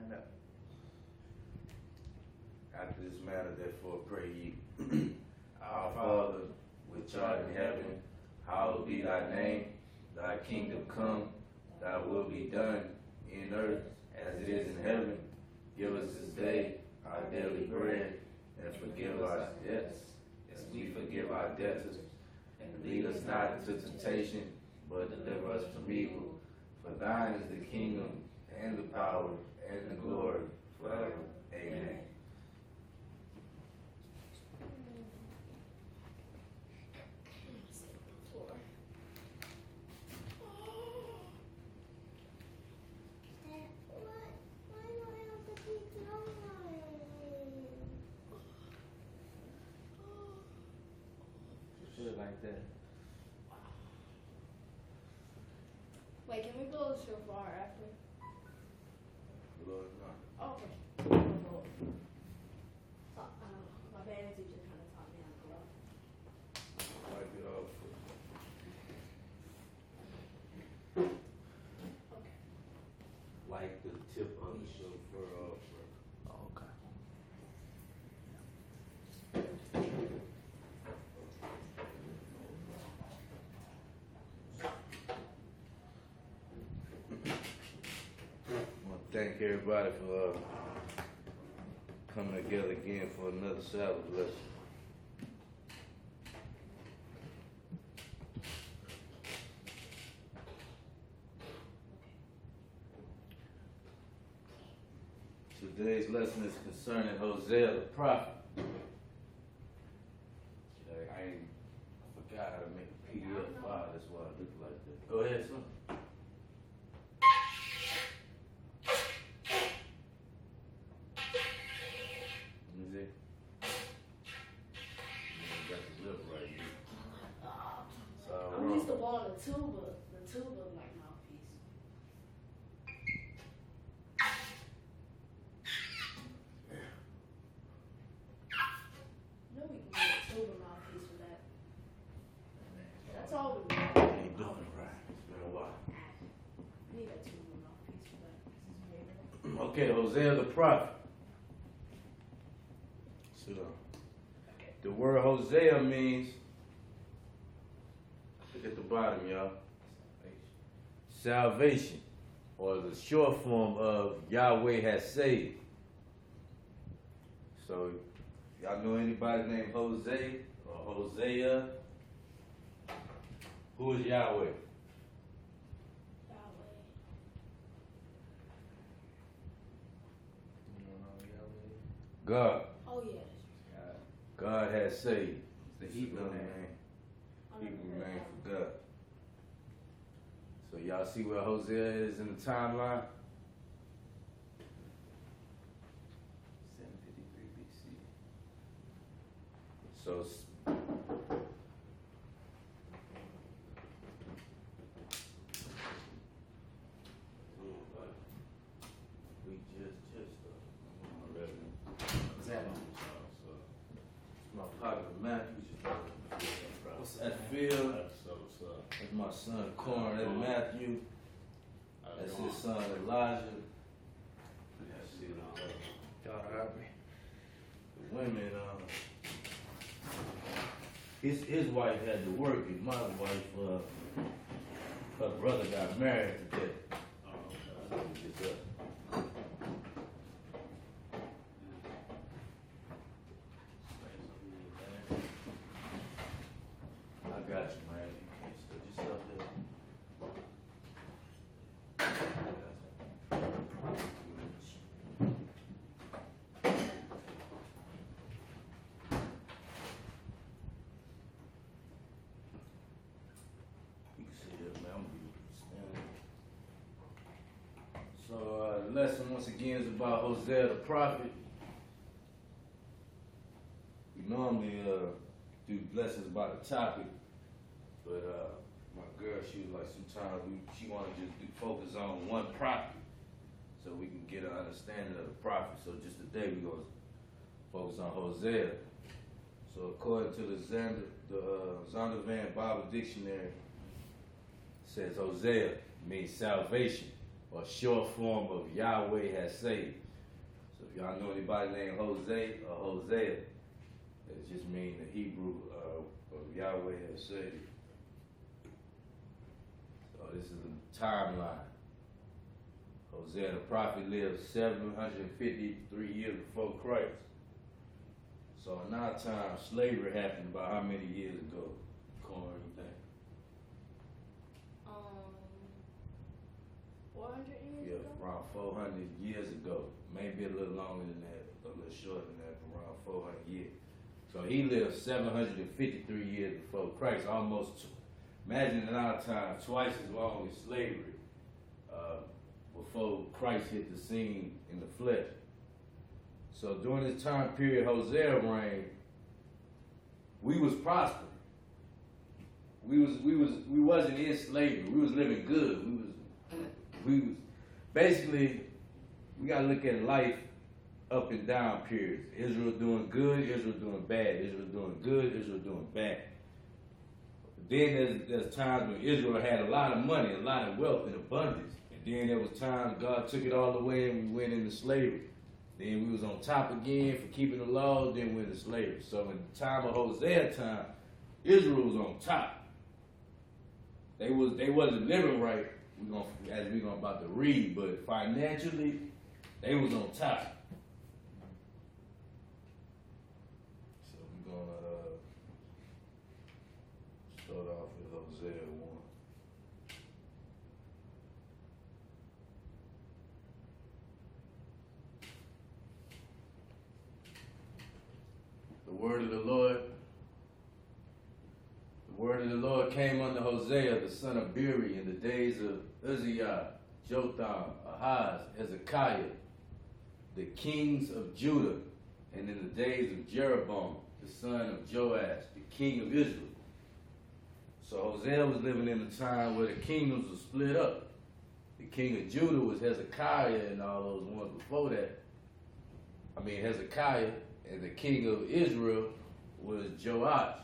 Stand up. After this matter, therefore, pray ye. Our Father, which art in heaven, hallowed be thy name. Thy kingdom come, thy will be done in earth as it is in heaven. Give us this day our daily bread, and forgive our debts as we forgive our debtors. And lead us not into temptation, but deliver us from evil. For thine is the kingdom, and the power, and the glory, forever. Amen. Like that. Wait, can we blow the shofar after? Lord, no. Oh, okay. My band teacher kind of taught me how to blow. Wipe it off. Okay. Like the tip of the chauffeur off. Oh, okay. Thank everybody for coming together again for another Sabbath lesson. Today's lesson is concerning Hosea the prophet. I forgot how to make a PDF file, that's why it looked like that. Go ahead, son. I'm used to blowing the tuba. The tuba like mouthpiece. You know we can get a tuba mouthpiece for that. That's all we need. Ain't doing it right. It's been a while. We need a tuba mouthpiece for that. This is Okay, Hosea the prophet. So, the word Hosea means, look at the bottom, y'all. Salvation, or the short form of Yahweh has saved. So, y'all know anybody named Jose or Hosea? Who is Yahweh? God. Oh, yeah. God has saved. The Hebrew name. Hebrew name for God. So y'all see where Hosea is in the timeline? 753 BC. So we just What's that? my partner Matthew. What's that feel? That's my son Corin. That's Matthew. That's his son Elijah. Daughter Aubrey. The women, his wife had to work. His my wife, her brother got married today. I got you, man. You can't put yourself there. You can see that, man. I'm gonna be standing. So, the lesson once again is about Hosea the prophet. We normally do lessons about the topic, but my girl, she was like, sometimes she want to just focus on one prophet so we can get an understanding of the prophet. So just today we're going to focus on Hosea. So according to the Zondervan Bible Dictionary, it says Hosea means salvation or short form of Yahweh has saved. So if y'all know anybody named Hosea or Hosea, it just means the Hebrew of Yahweh has saved. So this is the timeline. Hosea the prophet lived 753 years before Christ. So in our time, slavery happened about how many years ago? Corn, you think? 400 years Yeah, ago? around 400 years ago. Maybe a little longer than that, a little shorter than that, around 400 years. So he lived 753 years before Christ, almost, imagine in our time, twice as long as slavery before Christ hit the scene in the flesh. So during this time period, Hosea reigned, we was prospering. We wasn't in slavery. We was living good. We was basically, we gotta look at life up and down periods. Israel doing good, Israel doing bad. Israel doing good, Israel doing bad. Then there's times when Israel had a lot of money, a lot of wealth and abundance. And then there was times God took it all away and we went into slavery. Then we was on top again for keeping the laws, then we went into slavery. So in the time of Hosea time, Israel was on top. They wasn't living right, as we're about to read, but financially, they was on top. So we're gonna start off with Hosea 1. The word of the Lord came unto Hosea, the son of Beeri, in the days of Uzziah, Jotham, Ahaz, Hezekiah, the kings of Judah, and in the days of Jeroboam, the son of Joash, the king of Israel. So Hosea was living in a time where the kingdoms were split up. The king of Judah was Hezekiah and all those ones before that. Hezekiah, and the king of Israel was Joash.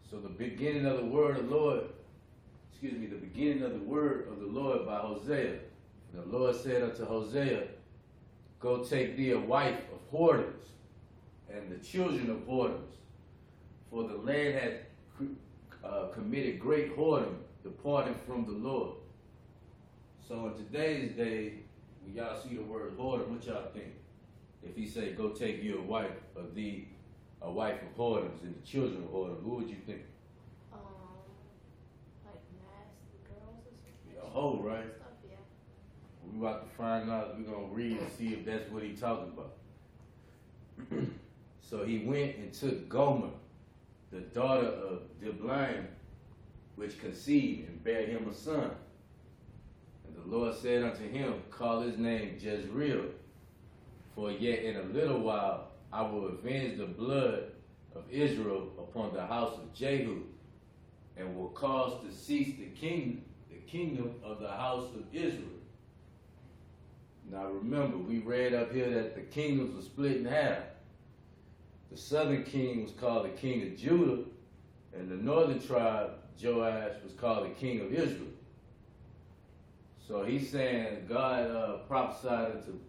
So the beginning of the word of the Lord, the beginning of the word of the Lord by Hosea. The Lord said unto Hosea, go take thee a wife of whoredoms and the children of whoredoms, for the land hath committed great whoredom, departing from the Lord. So in today's day, when y'all see the word whoredom, what y'all think? If he say, go take you a wife of whoredoms and the children of whoredoms, who would you think? Like nasty girls or something. A hoe, right? Stuff, yeah. We about to find out, we're going to read and see if that's what he's talking about. So he went and took Gomer, the daughter of Diblaim, which conceived and bare him a son. And the Lord said unto him, call his name Jezreel, for yet in a little while I will avenge the blood of Israel upon the house of Jehu, and will cause to cease the kingdom of the house of Israel. Now remember, we read up here that the kingdoms were split in half. The southern king was called the king of Judah, and the northern tribe, Joash, was called the king of Israel. So he's saying God prophesied unto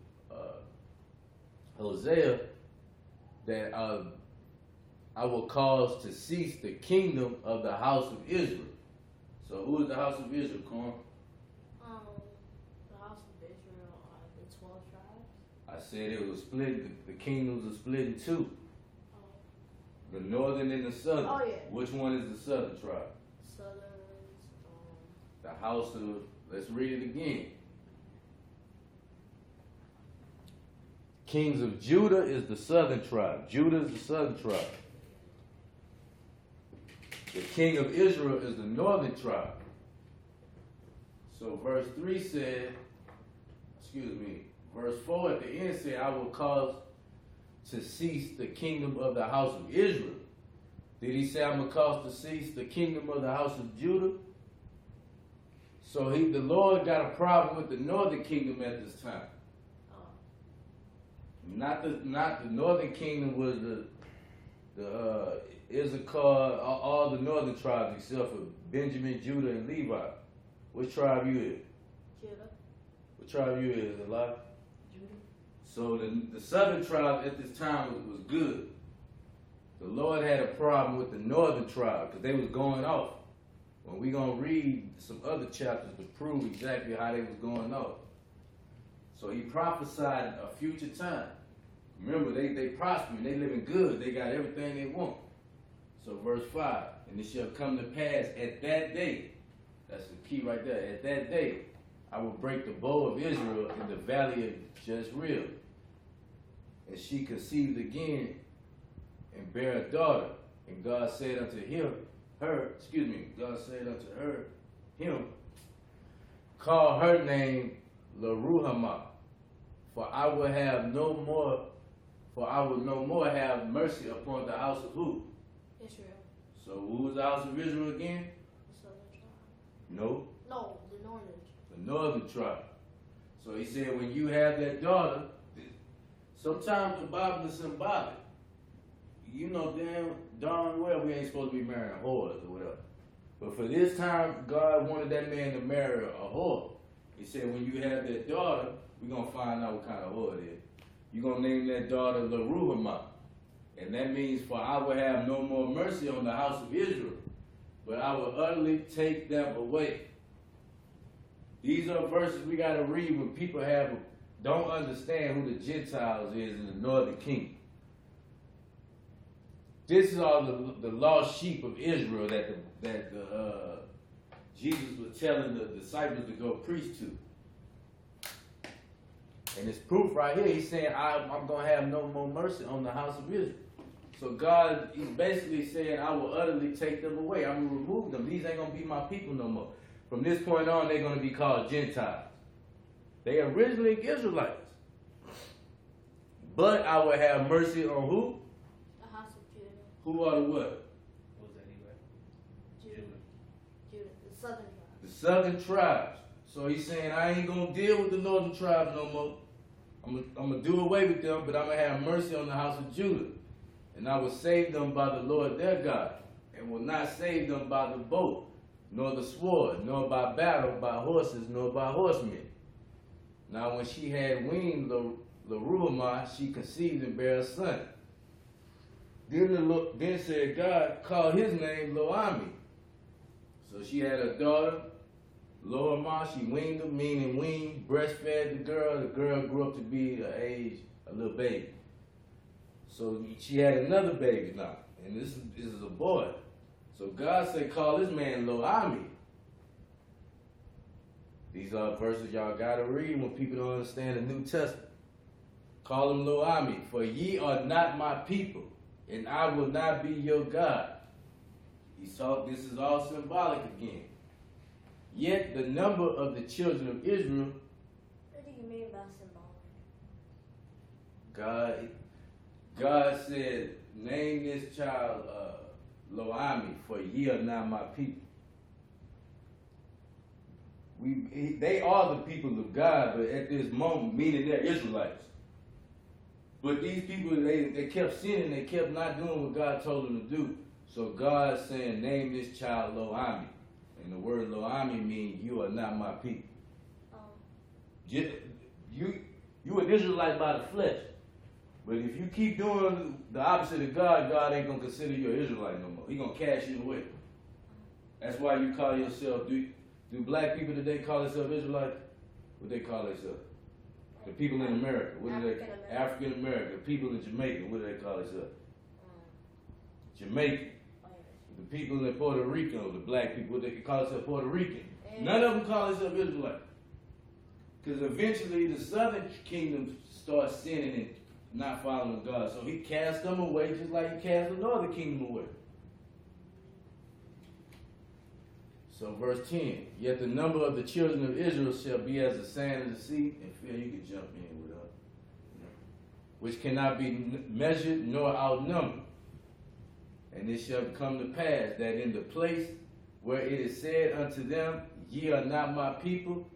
Hosea that I will cause to cease the kingdom of the house of Israel. So who is the house of Israel, Corn? The house of Israel are the 12 tribes. I said it was split. The kingdoms are split in two. The northern and the southern. Oh, yeah. Which one is the southern tribe? Southern's, The house of, let's read it again. Kings of Judah is the southern tribe. Judah is the southern tribe. The king of Israel is the northern tribe. So verse 3 said, verse 4 at the end said, I will cause to cease the kingdom of the house of Israel. Did he say I'm going to cause to cease the kingdom of the house of Judah? So the Lord got a problem with the northern kingdom at this time. Not the northern kingdom was the Issachar, all the northern tribes except for Benjamin, Judah, and Levi. Which tribe you in? Judah. What tribe you is, Eli? Judah. So the southern tribe at this time was good. The Lord had a problem with the northern tribe because they was going off. Well, we're going to read some other chapters to prove exactly how they was going off. So he prophesied a future time. Remember, they prospering, they living good, they got everything they want. So verse 5, and it shall come to pass at that day, that's the key right there, at that day, I will break the bow of Israel in the valley of Jezreel. And she conceived again and bare a daughter. And God said unto God said unto him, call her name Leruhamah, for I will no more have mercy upon the house of who? Israel. So who was the house of Israel again? The southern tribe. No, No, the northern. the northern tribe. So he said, when you have that daughter, sometimes the Bible is symbolic. You know darn well we ain't supposed to be marrying whores or whatever. But for this time, God wanted that man to marry a whore. He said, when you have that daughter, we're going to find out what kind of whore it is. You're going to name that daughter Leruhamah. And that means, for I will have no more mercy on the house of Israel, but I will utterly take them away. These are verses we got to read when people don't understand who the Gentiles is in the northern kingdom. This is all the lost sheep of Israel that Jesus was telling the disciples to go preach to. And it's proof right here. He's saying, I'm going to have no more mercy on the house of Israel. So God, he's basically saying, I will utterly take them away. I'm going to remove them. These ain't going to be my people no more. From this point on, they're going to be called Gentiles. They originally Israelites. But I will have mercy on who? The house of Judah. Who are the what? What was that anyway? Judah. Judah. The southern tribe. The southern tribes. So he's saying, I ain't going to deal with the northern tribes no more. I'm going to do away with them, but I'm going to have mercy on the house of Judah. And I will save them by the Lord their God, and will not save them by the bow, nor the sword, nor by battle, by horses, nor by horsemen. Now when she had weaned Leruhamah, she conceived and bare a son. Then said God, call his name Lo-Ami. So she had a daughter, Lo-Amah. She weaned her, meaning weaned, breastfed the girl. The girl grew up to be a little baby. So she had another baby now, and this is a boy. So God said, call this man Lo-Ami. These are verses y'all got to read when people don't understand the New Testament. Call him Lo-Ami, for ye are not my people, and I will not be your God. This is all symbolic again. Yet the number of the children of Israel. What do you mean by symbolic? God said, name this child Lo-Ami, for ye are not my people. They are the people of God, but at this moment, meaning they're Israelites. But these people, they kept sinning, they kept not doing what God told them to do. So God's saying, name this child Lo-Ami. And the word Lo-Ami means you are not my people. You an Israelite by the flesh. But if you keep doing the opposite of God, God ain't going to consider you an Israelite no more. He's going to cast you away. That's why you call yourself, do black people today call themselves Israelites? What they call themselves? The people in America. What do they? African American. People in Jamaica. What do they call themselves? Jamaican. The people in Puerto Rico, the black people, what they call themselves Puerto Rican. None of them call themselves Israelites. Because eventually the southern kingdom starts sinning and not following God. So he cast them away just like he cast the northern kingdom away. So verse 10, yet the number of the children of Israel shall be as the sand of the sea. And Phil, you can jump in with us. Which cannot be measured nor outnumbered. And it shall come to pass that in the place where it is said unto them, ye are not my people,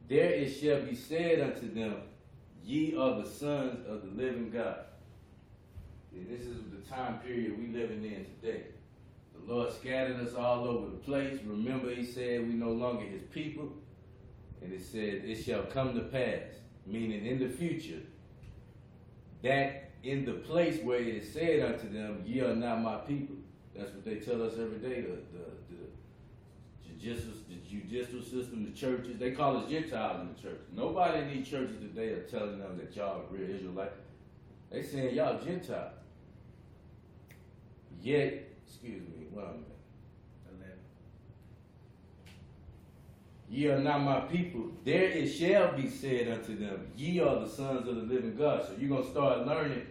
there it shall be said unto them, ye are the sons of the living God. And this is the time period we living in today. The Lord scattered us all over the place. Remember, he said we no longer his people. And it said, it shall come to pass, meaning in the future, that in the place where it is said unto them, ye are not my people. That's what they tell us every day, the judicial system, the churches. They call us Gentiles in the church. Nobody in these churches today are telling them that y'all are real Israelites. They saying y'all Gentiles. Yet, excuse me, what I'm at? Ye are not my people. There it shall be said unto them, ye are the sons of the living God. So you're going to start learning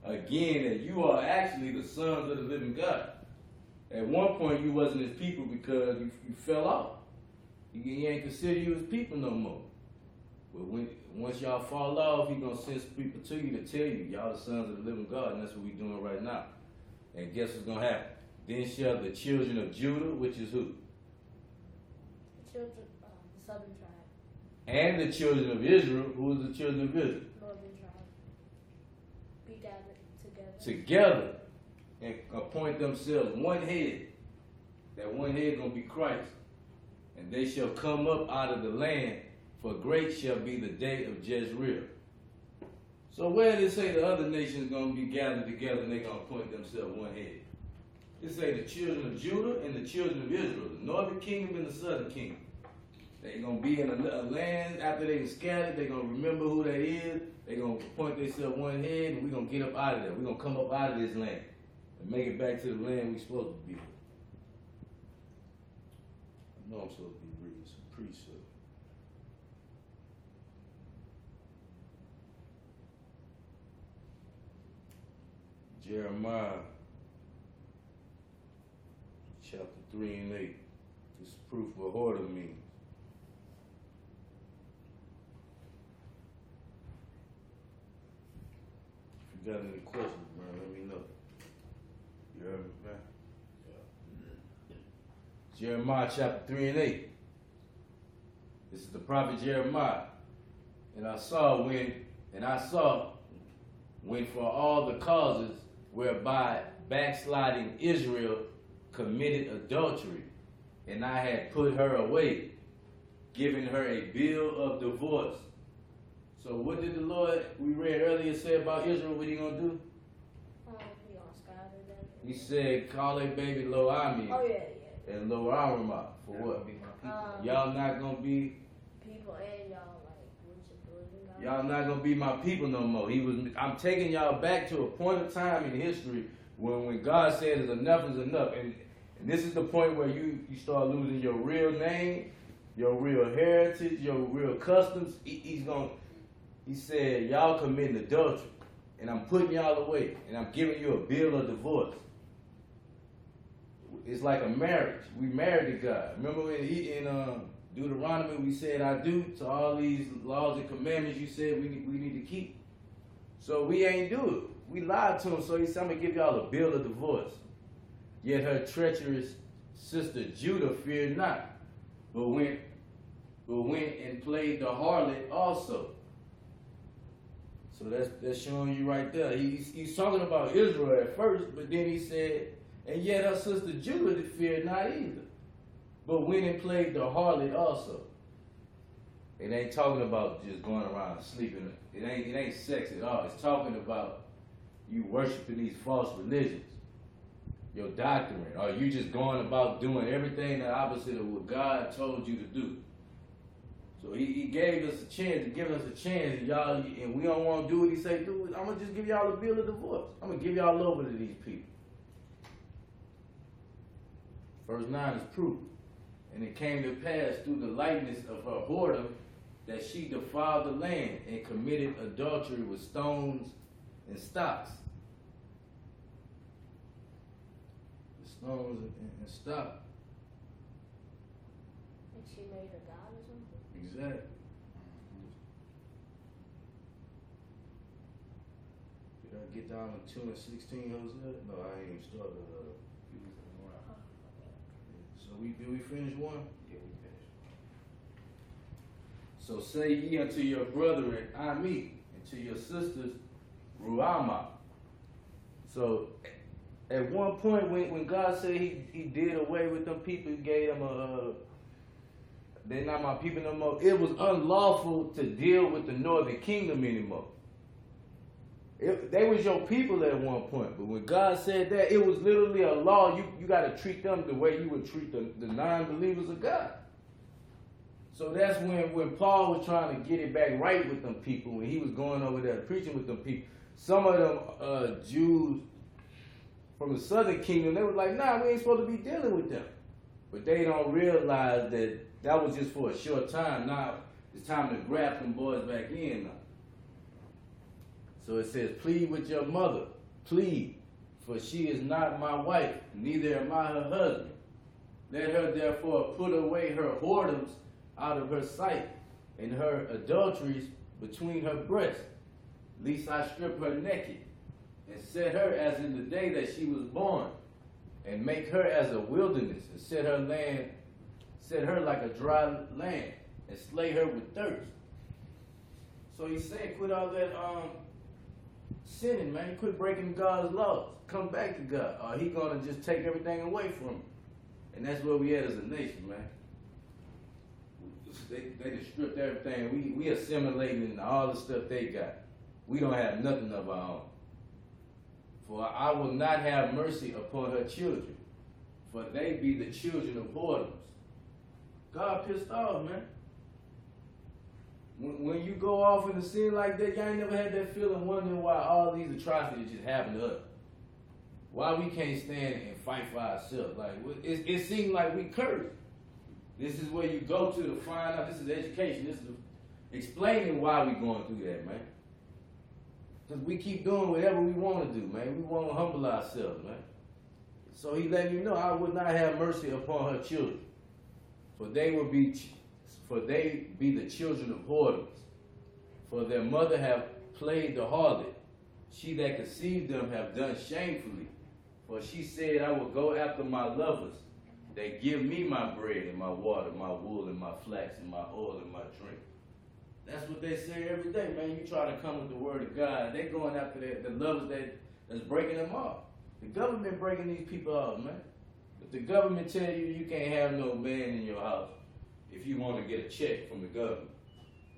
again that you are actually the sons of the living God. At one point, you wasn't his people because you fell off. He ain't consider you his people no more. But once y'all fall off, he going to send some people to you to tell you, y'all the sons of the living God, and that's what we doing right now. And guess what's going to happen? Then shall the children of Judah, which is who? The children, the southern tribe. And the children of Israel, who is the children of Israel? Northern tribe. Be gathered together. Together. And appoint themselves one head. That one head going to be Christ. And they shall come up out of the land, for great shall be the day of Jezreel. So where did it say the other nations going to be gathered together and they're going to appoint themselves one head? It say the children of Judah and the children of Israel, the northern kingdom and the southern kingdom. They're going to be in a land after they're scattered. They're going to remember who they is. They're going to appoint themselves one head, and we're going to get up out of there. We're going to come up out of this land and make it back to the land we're supposed to be. I know I'm supposed to be reading some precepts. Jeremiah chapter 3 and 8. This is proof what order means. If you got any questions, man, let me know. You heard me, man? Yeah. Jeremiah chapter 3 and 8. This is the prophet Jeremiah. And I saw when for all the causes whereby backsliding Israel committed adultery, and I had put her away, giving her a bill of divorce. So what did the Lord, we read earlier, say about Israel? What he gonna do? He gonna scatter them. He said, call a baby Lo Ami Oh yeah. and Lo Aramah. For what? Y'all not gonna be people and y'all like worship the living God. y'all not gonna be my people no more. I'm taking y'all back to a point of time in history when God said enough is enough. And this is the point where you start losing your real name, your real heritage, your real customs. He said, y'all committing adultery, and I'm putting y'all away, and I'm giving you a bill of divorce. It's like a marriage. We married to God. Remember when in Deuteronomy we said, I do to all these laws and commandments you said we need to keep. So we ain't do it. We lied to him, so he said, I'm going to give y'all a bill of divorce. Yet her treacherous sister Judah feared not, but went and played the harlot also. So that's showing you right there. He's talking about Israel at first, but then he said, and yet her sister Judah feared not either, but went and played the harlot also. It ain't talking about just going around sleeping. It ain't sex at all. It's talking about you worshiping these false religions, your doctrine, or you just going about doing everything the opposite of what God told you to do. So he gave us a chance to give us a chance, and y'all, and we don't want to do what he say do. I'm gonna just give y'all a bill of divorce. I'm gonna give y'all over to these people. Verse 9 is proof. And it came to pass through the lightness of her whoredom that she defiled the land and committed adultery with stones and stocks. The stones and stocks. And she made a god or something? Exactly. Did I get down to 2 and 16, Hosea? No, I ain't even started. So did we finish one? Yeah, we finished. So say ye unto your brethren, Ami, and to your sisters, Ruama. So at one point when God said he did away with them people, he gave them they're not my people no more. It was unlawful to deal with the northern kingdom anymore. They was your people at one point, but when God said that, it was literally a law. You got to treat them the way you would treat the non-believers of God. So that's when Paul was trying to get it back right with them people, when he was going over there preaching with them people. Some of them Jews from the southern kingdom, they were like, nah, we ain't supposed to be dealing with them. But they don't realize that was just for a short time. Now it's time to grab them boys back in now. So it says, plead with your mother, plead, for she is not my wife, neither am I her husband. Let her therefore put away her whoredoms out of her sight, and her adulteries between her breasts, lest I strip her naked, and set her as in the day that she was born, and make her as a wilderness, and set her like a dry land, and slay her with thirst. So he's saying, quit all that sinning, man. Quit breaking God's laws. Come back to God, or he gonna just take everything away from you. And that's where we at as a nation, man. They just stripped everything. We assimilating all the stuff they got. We don't have nothing of our own. For I will not have mercy upon her children, for they be the children of whoredoms. God pissed off, man. When you go off in a sin like that, y'all ain't never had that feeling wondering why all these atrocities just happen to us. Why we can't stand and fight for ourselves. Like, it seems like we cursed. This is where you go to find out. This is education. This is explaining why we going through that, man. Because we keep doing whatever we want to do, man. We want to humble ourselves, man. So he let you know, I would not have mercy upon her children, for they be the children of whoredoms. For their mother have played the harlot. She that conceived them have done shamefully. For she said, I will go after my lovers. They give me my bread and my water, my wool and my flax and my oil and my drink. That's what they say every day, man. You try to come with the word of God. They're going after the lovers that's breaking them off. The government breaking these people off, man. If the government tell you you can't have no man in your house if you want to get a check from the government,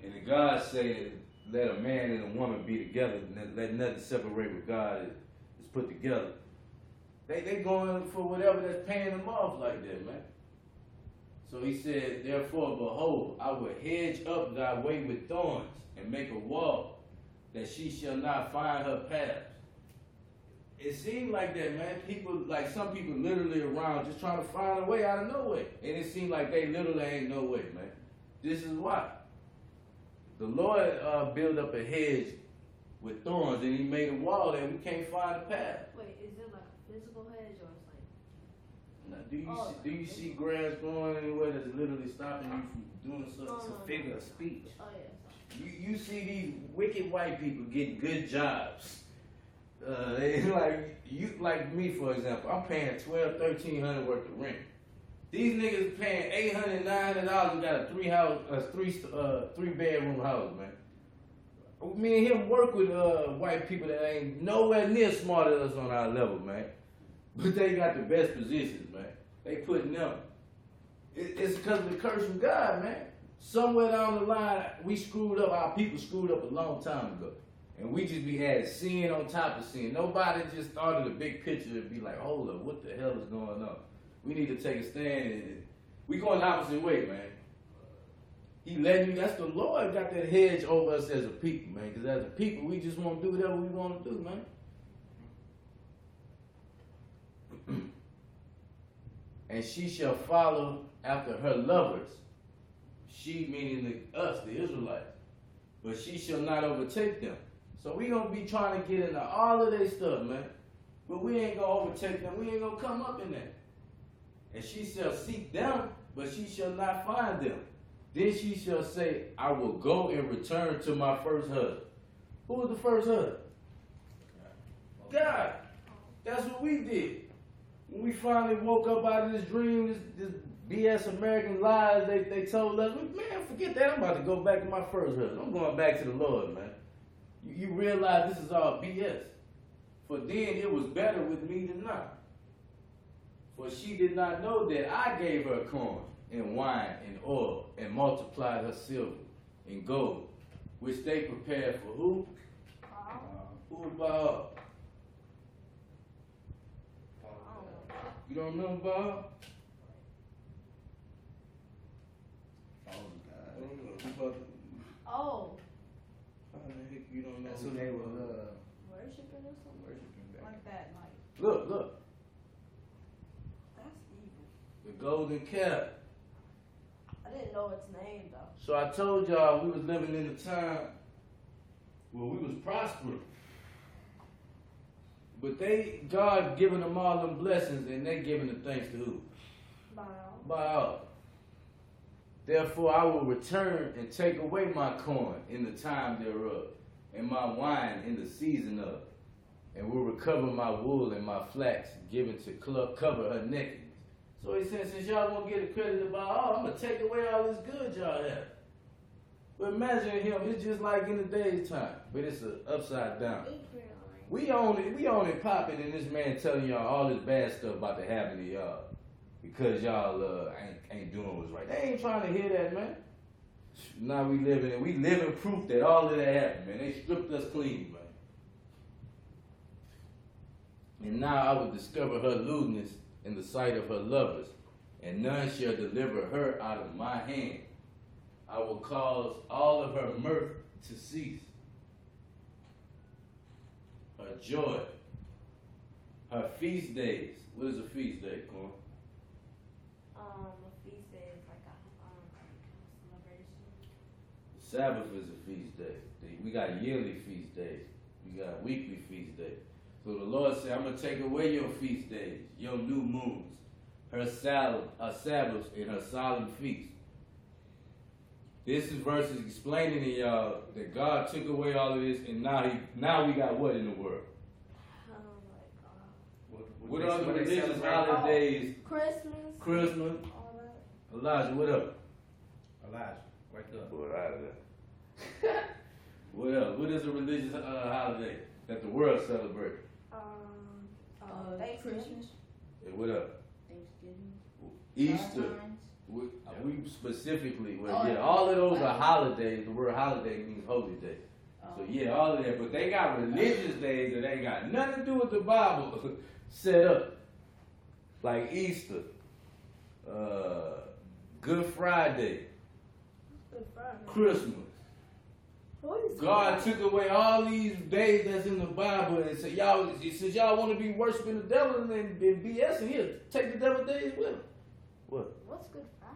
and the God say let a man and a woman be together, and let nothing separate what God is put together. They going for whatever that's paying them off like that, man. So he said, therefore, behold, I will hedge up thy way with thorns, and make a wall, that she shall not find her paths. It seemed like that, man. Some people literally around just trying to find a way out of no way. And it seemed like they literally ain't no way, man. This is why. The Lord built up a hedge with thorns, and he made a wall that we can't find a path. Wait, is it like a physical hedge or it's like? Now, do you see grass growing anywhere that's literally stopping you from doing something? It's a figure of speech. Oh yeah. You see these wicked white people getting good jobs. They like me, for example. I'm paying $1,200-$1,300 worth of rent. These niggas paying $800-$900 and got a three-bedroom house, man. Me and him work with white people that ain't nowhere near smart as us on our level, man. But they got the best positions, man. They putting them. It's because of the curse from God, man. Somewhere down the line, we screwed up. Our people screwed up a long time ago. And we just be adding sin on top of sin. Nobody just thought of the big picture and be like, hold up, what the hell is going on? We need to take a stand. And we going the opposite way, man. He letting you, that's the Lord got that hedge over us as a people, man. Because as a people, we just want to do whatever we want to do, man. And she shall follow after her lovers. She meaning us, the Israelites. But she shall not overtake them. So we going to be trying to get into all of their stuff, man. But we ain't going to overtake them. We ain't going to come up in that. And she shall seek them, but she shall not find them. Then she shall say, I will go and return to my first husband. Who was the first husband? God. That's what we did. When we finally woke up out of this dream, this BS American lies they told us, man, forget that. I'm about to go back to my first husband. I'm going back to the Lord, man. You realize this is all BS. For then it was better with me than not. For she did not know that I gave her corn and wine and oil, and multiplied her silver and gold, which they prepared for who? Who was Baal? You don't know Baal? Oh, How the heck you don't know? That's who they were worshiping or something worshiping back. like that. Like Look, that's evil. the golden calf. I didn't know its name though. So I told y'all we was living in a time where we was prospering. But God giving them all them blessings, and they giving the thanks to who? Baal. Baal. Therefore I will return and take away my corn in the time thereof, and my wine in the season of, and will recover my wool and my flax, given to cover her nakedness. So he said, since y'all won't get the credit about all, I'm going to take away all this good y'all have. But imagine him, it's just like in the day's time, but it's upside down. We own it popping, and this man telling y'all all this bad stuff about to happen to y'all because y'all ain't doing what's right. They ain't trying to hear that, man. Now we living proof that all of that happened, man. They stripped us clean, man. And now I will discover her lewdness in the sight of her lovers, and none shall deliver her out of my hand. I will cause all of her mirth to cease, her joy, her feast days. What is a feast day, Corn? A feast day is like a celebration. Sabbath is a feast day. We got yearly feast days. We got weekly feast days. So the Lord said, I'm going to take away your feast days, your new moons, her Sabbaths, and her solemn feasts. This is verses explaining to y'all that God took away all of this, and now we got what in the world? What are the religious holidays? Christmas. All that. Elijah, what up? Elijah, wake up. What out of there? What else? What is a religious holiday that the world celebrates? Christmas. Hey, what up? Thanksgiving. Easter. We specifically, all of those are holidays. The word holiday means holy day. So yeah, all of that. But they got religious days that ain't got nothing to do with the Bible set up. Like Easter, Good Friday, Good Friday. Christmas. What is God took away all these days that's in the Bible and said, since y'all want to be worshiping the devil and BS in here, take the devil days with him. What? What's Good Friday?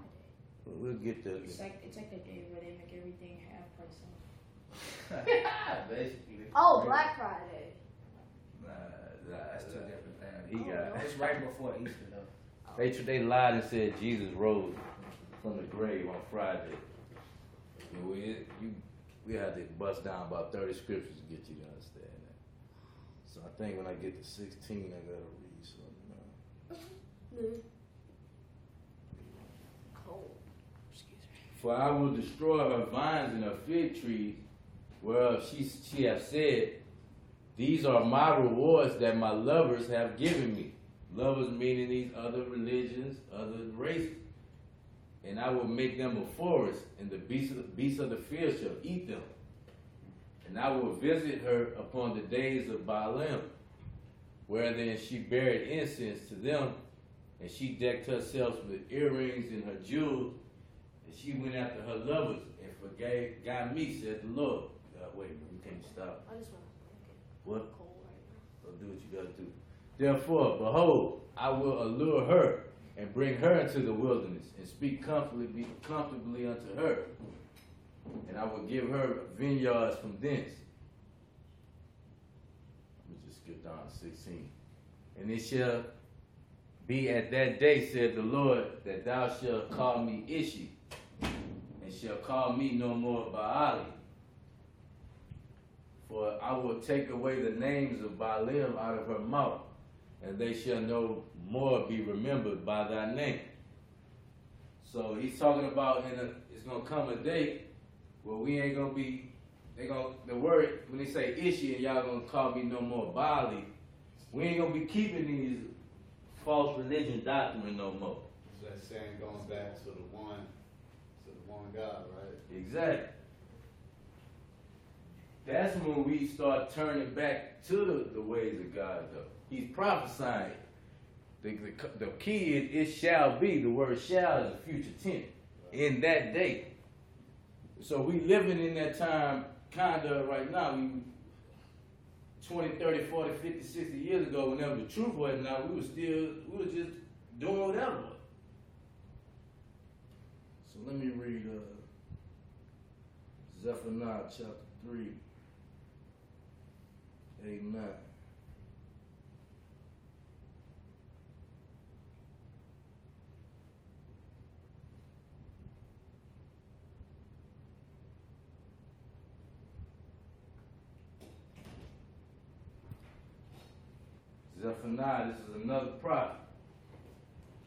We'll get to It's like a day where they make everything half price off. Basically. Oh, Black Friday. That's two different things. He got. It's right before Easter though. They lied and said Jesus rose from the grave on Friday. We had to bust down about 30 scriptures to get you to understand that. So I think when I get to 16, I gotta read something. Cold. For I will destroy her vines and her fig trees, whereof she hath said, these are my rewards that my lovers have given me. Lovers meaning these other religions, other races. And I will make them a forest, and the beasts of the field shall eat them. And I will visit her upon the days of Baalim, wherein she buried incense to them, and she decked herself with earrings and her jewels, and she went after her lovers and forgot me, said the Lord. Wait a minute, we can't stop. I just want to What? cold right So do what you gotta do. Therefore, behold, I will allure her and bring her into the wilderness and speak comfortably unto her. And I will give her vineyards from thence. Let me just skip down to 16. And it shall be at that day, said the Lord, that thou shalt call me Ishi, and shalt call me no more Baali. For I will take away the names of Baalim out of her mouth, and they shall no more be remembered by thy name. So he's talking about it's gonna come a day where we ain't gonna be. The word when they say Ishi and y'all gonna call me no more Baali, we ain't gonna be keeping these false religion doctrine no more. So that's saying going back to the one God, right? Exactly. That's when we start turning back to the ways of God, though. He's prophesying. The key is it shall be. The word shall is a future tense. In that day. So we living in that time kind of right now. We 20, 30, 40, 50, 60 years ago, whenever the truth wasn't out, we was just doing whatever. So let me read Zephaniah chapter 3, 8, 9. Zephaniah, this is another prophet.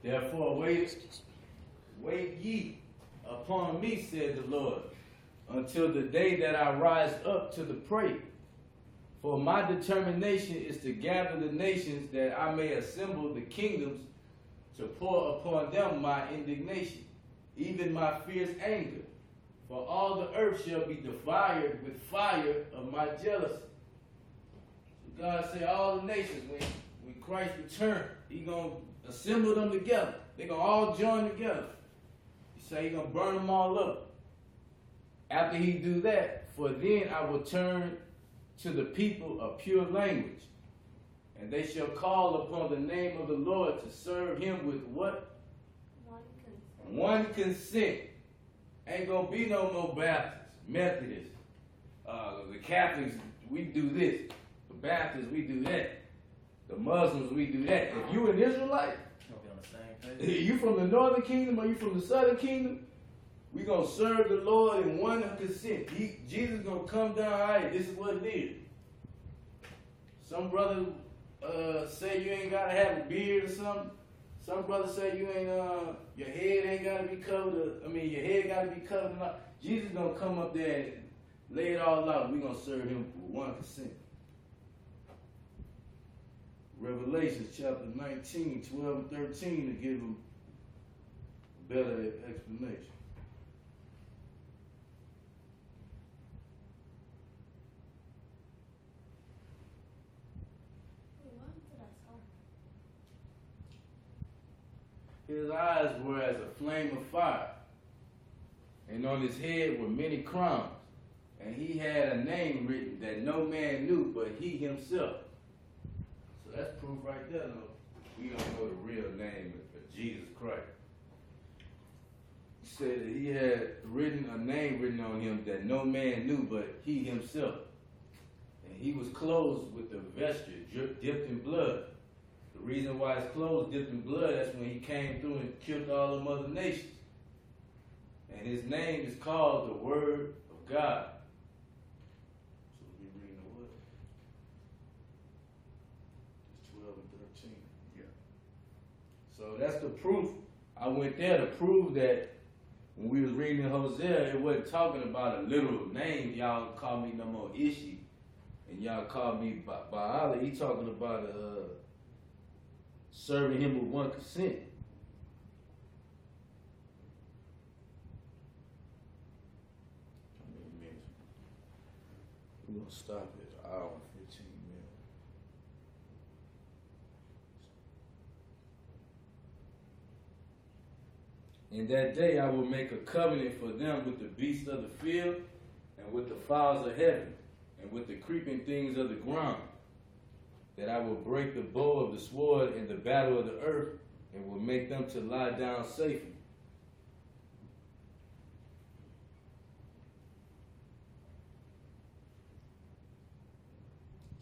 Therefore wait ye upon me, said the Lord, until the day that I rise up to the prey. For my determination is to gather the nations, that I may assemble the kingdoms, to pour upon them my indignation, even my fierce anger. For all the earth shall be devoured with fire of my jealousy. So God said all the nations, when Christ returns, He gonna assemble them together. They're gonna all join together. He said He gonna burn them all up. After He do that, for then I will turn to the people a pure language, and they shall call upon the name of the Lord to serve Him with what? One consent. Ain't gonna be no more Baptists, Methodists, the Catholics, we do this. The Baptists, we do that. The Muslims, we do that. If you an Israelite, Gonna be on the same page. you from the northern kingdom or you from the southern kingdom, we gonna serve the Lord in one consent. Jesus gonna come down, all right, this is what it is. Some brother say you ain't gotta have a beard or something. Some brothers say you ain't, your head ain't gotta be covered. Your head gotta be covered. Jesus gonna come up there and lay it all out. We gonna serve Him with one consent. Revelation chapter 19, 12 and 13 to give them a better explanation. His eyes were as a flame of fire, and on his head were many crowns, and he had a name written that no man knew but he himself. So that's proof right there, though. We don't know the real name of Jesus Christ. He said that he had a name written on him that no man knew but he himself. And he was clothed with a vesture dipped in blood. The reason why his clothes dipped in blood, that's when he came through and killed all the other nations. And his name is called the Word of God. So we'll be reading the Word. It's 12 and 13. Yeah. So that's the proof. I went there to prove that when we was reading Hosea, it wasn't talking about a literal name. Y'all call me no more Ishi, and y'all call me Baala. He talking about serving Him with one consent. We're going to stop at an hour and 15 minutes. In that day I will make a covenant for them with the beasts of the field, and with the fowls of heaven, and with the creeping things of the ground, that I will break the bow of the sword in the battle of the earth, and will make them to lie down safely.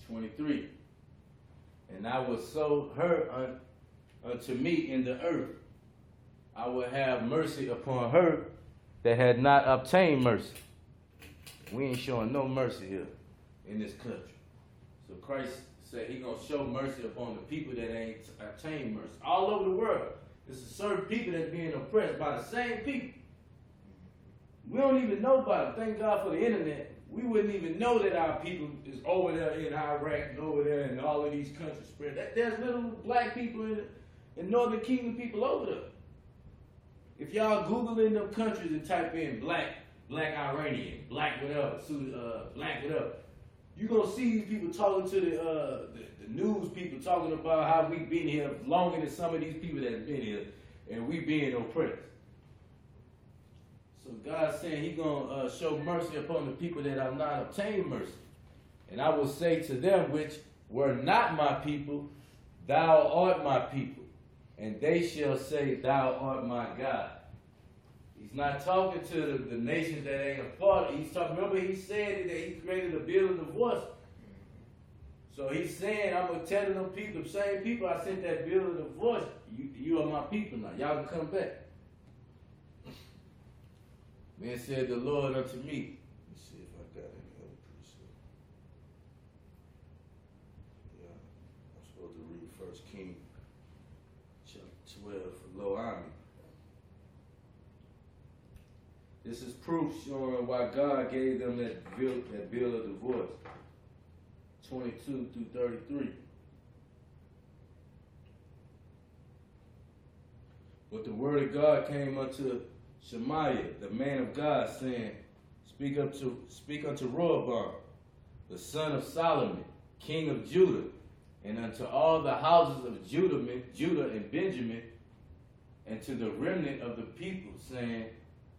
(23) And I will sow her unto me in the earth. I will have mercy upon her that had not obtained mercy. We ain't showing no mercy here in this country. So Christ said He gonna show mercy upon the people that ain't obtained mercy. All over the world, there's a certain people that's being oppressed by the same people. We don't even know about it. Thank God for the internet. We wouldn't even know that our people is over there in Iraq and over there in all of these countries spread. There's little black people in Northern Kingdom people over there. If y'all Google in them countries and type in black Iranian, black whatever, black whatever, you gonna see these people talking to the news people talking about how we been here longer than some of these people that have been here, and we being oppressed. So God's saying He gonna show mercy upon the people that have not obtained mercy. And I will say to them which were not my people, thou art my people. And they shall say, thou art my God. He's not talking to the nations that ain't a part of it. He's talking, remember he said that he created a bill of divorce. So he's saying, I'm going to tell them people, the same people I sent that bill of divorce, you are my people now. Y'all can come back. Then said the Lord unto me. Let's see if I got any other precept. Yeah, I'm supposed to read 1 Kings chapter 12 for Lo Ami. This is proof showing why God gave them that bill of divorce. 22 through 33. But the word of God came unto Shemaiah, the man of God, saying, Speak unto Rehoboam, the son of Solomon, king of Judah, and unto all the houses of Judah and Benjamin, and to the remnant of the people, saying,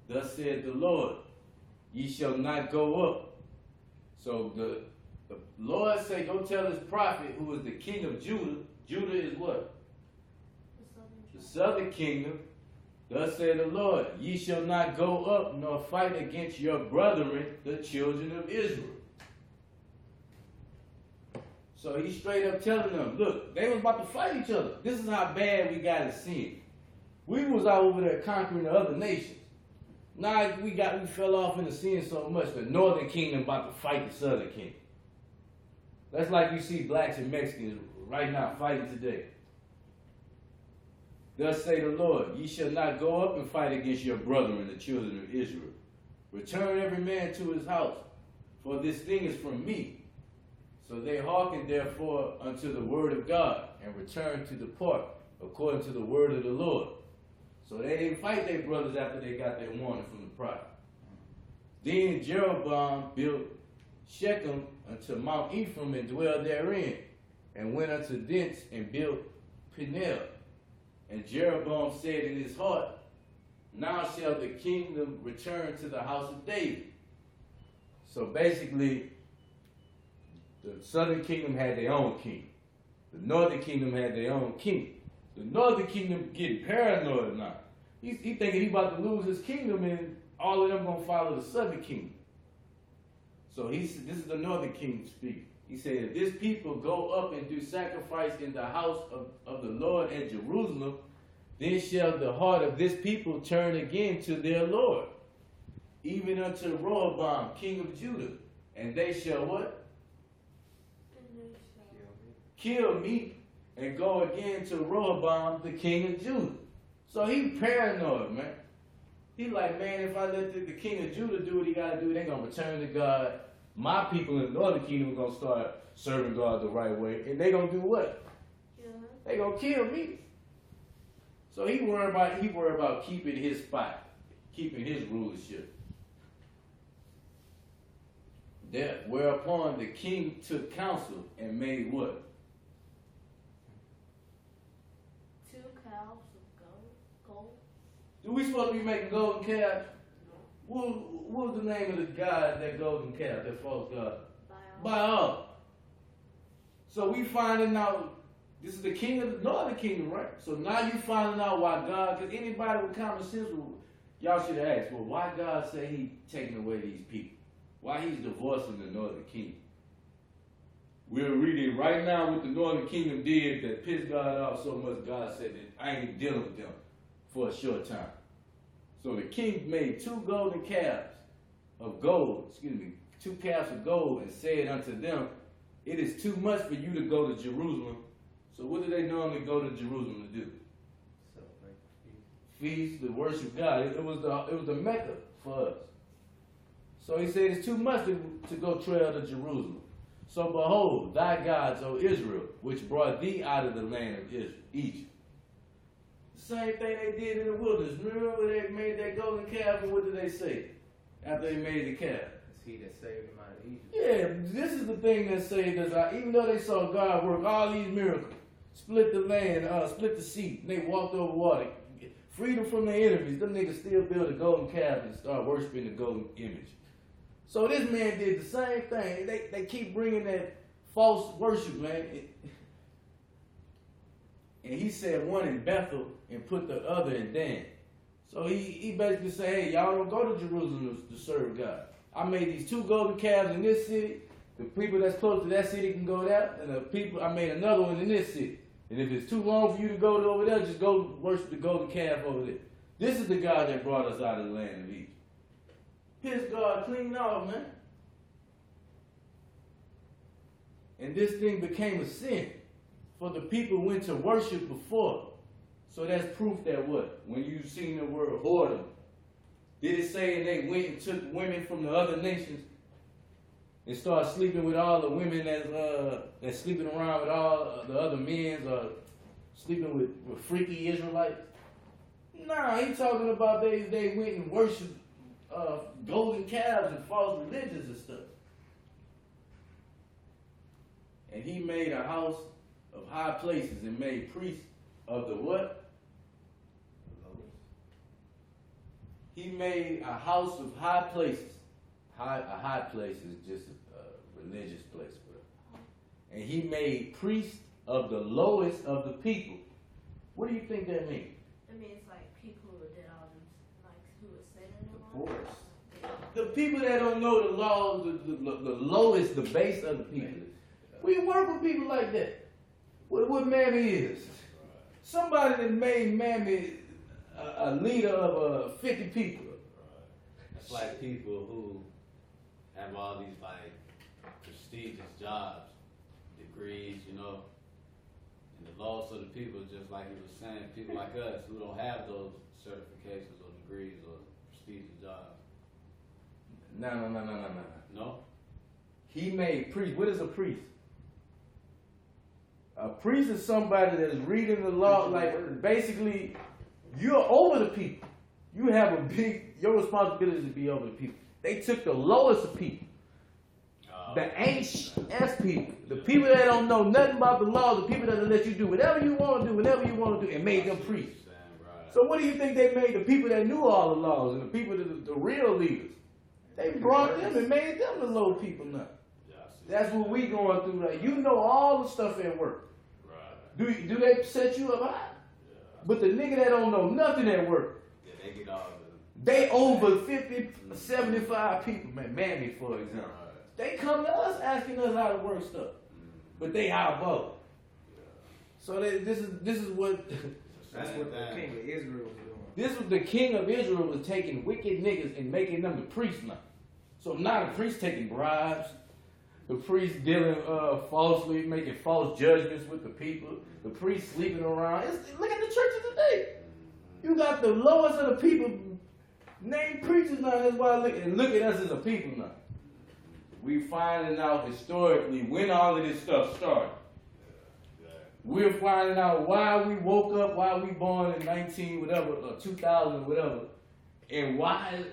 Thus said the Lord, ye shall not go up. So the Lord say, go tell his prophet, who is the king of Judah. Judah is what? The southern kingdom. Thus said the Lord, ye shall not go up nor fight against your brethren, the children of Israel. So he's straight up telling them, look, they was about to fight each other. This is how bad we got it sin. We was out over there conquering the other nations. Now we fell off into sin so much, the northern kingdom about to fight the southern kingdom. That's like you see blacks and Mexicans right now fighting today. Thus say the Lord, ye shall not go up and fight against your brethren, the children of Israel. Return every man to his house, for this thing is from me. So they hearkened therefore unto the word of God, and returned to depart, according to the word of the Lord. So they didn't fight their brothers after they got their warning from the prophet. Then Jeroboam built Shechem unto Mount Ephraim and dwelled therein, and went unto thence and built Peniel. And Jeroboam said in his heart, Now shall the kingdom return to the house of David. So basically, the southern kingdom had their own king. The northern kingdom had their own king. The northern kingdom getting paranoid now. He thinking he about to lose his kingdom and all of them going to follow the southern kingdom. So this is the northern kingdom speaking. He said, if this people go up and do sacrifice in the house of the Lord at Jerusalem, then shall the heart of this people turn again to their Lord, even unto Rehoboam, king of Judah. And they shall what? Kill me and go again to Rehoboam, the king of Judah. So he paranoid, man. He like, man, if I let the king of Judah do what he got to do, they're going to return to God. My people in the northern kingdom are going to start serving God the right way. And they going to do what? They going to kill me. So he worried about keeping his spot, keeping his rulership. Whereupon the king took counsel and made what? 2 calves of gold. Do we supposed to be making golden calves? What was the name of the god, that golden calf, that false god? Baal. So we finding out, this is the king of the northern kingdom, right? So now you finding out why God, because anybody with common sense, y'all should have asked, well, why God say he taking away these people? Why he's divorcing the northern kingdom? We're reading right now what the northern kingdom did that pissed God off so much, God said that I ain't dealing with them for a short time. So the king made 2 golden calves of gold, 2 calves of gold, and said unto them, it is too much for you to go to Jerusalem. So what do they normally go to Jerusalem to do? Feast, to worship God. It was the Mecca for us. So he said it's too much to go trail to Jerusalem. So behold, thy gods, O Israel, which brought thee out of the land of Egypt. Same thing they did in the wilderness. Remember when they made that golden calf, and what did they say after they made the calf? It's he that saved them out of Egypt. Yeah, this is the thing that saved us out. Even though they saw God work all these miracles, split the land, split the sea, and they walked over water, freedom from their enemies, them niggas still built a golden calf and start worshiping the golden image. So this man did the same thing. They keep bringing that false worship, man. And he said one in Bethel and put the other in Dan. So he basically said, hey, y'all don't go to Jerusalem to serve God. I made these 2 golden calves in this city. The people that's close to that city can go there. And the people, I made another one in this city. And if it's too long for you to go over there, just go worship the golden calf over there. This is the God that brought us out of the land of Egypt. His God cleaned off, man. And this thing became a sin. For the people went to worship before. So that's proof that what? When you seen the word whoredom, did it say they went and took women from the other nations and started sleeping with all the women that's sleeping around with all the other men or sleeping with freaky Israelites? Nah, he talking about they went and worshiped golden calves and false religions and stuff. And he made a house of high places and made priests of the what? He made a house of high places. A high place is just a religious place. And he made priests of the lowest of the people. What do you think that means? It means like people who did all them, like who was sinning and The all poorest. that. The people that don't know the laws, the lowest, the base of the people. We work with people like that. What Mammy is. Somebody that made Mammy a leader of 50 people. It's like people who have all these like prestigious jobs, degrees, you know. And the loss of the people, just like he was saying, people like us who don't have those certifications or degrees or prestigious jobs. No. No? He made priests. What is a priest? A priest is somebody that's reading the law, like basically you're over the people. You have your responsibility is to be over the people. They took the lowest of people. The ancient people. The people that don't know nothing about the law, the people that will let you do whatever you want to do, whenever you want to do, and made them priests. So what do you think they made the people that knew all the laws and the people, the real leaders? They brought them and made them the low people now. That's what we going through. Like, you know all the stuff at work. Do they set you up high? But the nigga that don't know nothing at work, they get all of them. they over 50, 75 people, man, Mammy, for example. They come to us asking us how to work stuff. But they out above. So this is what That's what the king of Israel was doing. this was the king of Israel was taking wicked niggas and making them the priests now. So now the priest taking bribes. The priest dealing falsely, making false judgments with the people. The priest sleeping around. Look at the churches today. You got the lowest of the people named preachers now. That's why look at us as a people now. We finding out historically when all of this stuff started. We're finding out why we woke up, why we born in 19 whatever, or 2000 whatever, and why.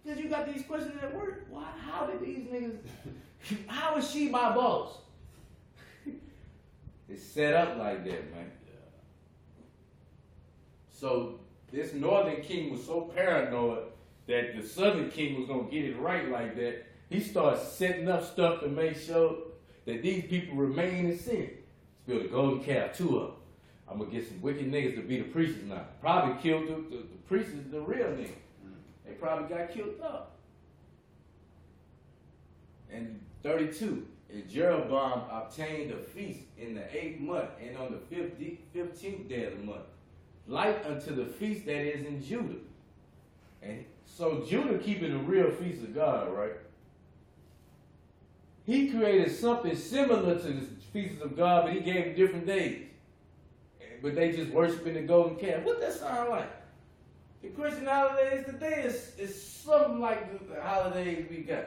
Because you got these questions at work. Why? How did these niggas? How is she my boss? It's set up like that, man. So this northern king was so paranoid that the southern king was gonna get it right like that. He started setting up stuff to make sure that these people remain in sin. Let's build a golden calf, 2 of them. I'm gonna get some wicked niggas to be the priests now. Probably killed the priests, the real niggas. They probably got killed up. And 32, and Jeroboam obtained a feast in the 8th month, and on the 15th day of the month, like unto the feast that is in Judah. And so Judah keeping the real feast of God, right? He created something similar to the feasts of God, but he gave them different days. But they just worshiping the golden calf. What that sound like? The Christian holidays today is something like the holidays we got.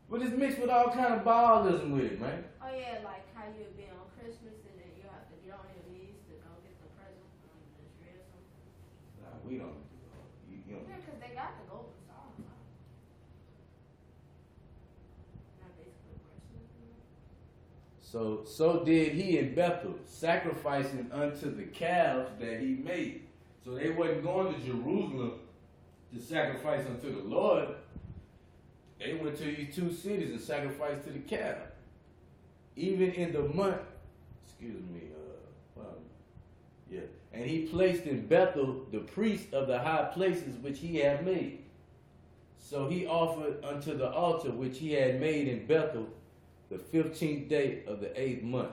But it's mixed with all kind of Baalism with it, man. Oh yeah, like how you'd be on Christmas and then you have to get on your knees to go get the present from we don't do you know. Yeah, because they got the golden song. Not basically Christmas. So did he in Bethel, sacrificing unto the calves that he made. So they wasn't going to Jerusalem to sacrifice unto the Lord. They went to these two cities and sacrificed to the calf. Even in the month, and he placed in Bethel the priests of the high places which he had made. So he offered unto the altar which he had made in Bethel the 15th day of the 8th month,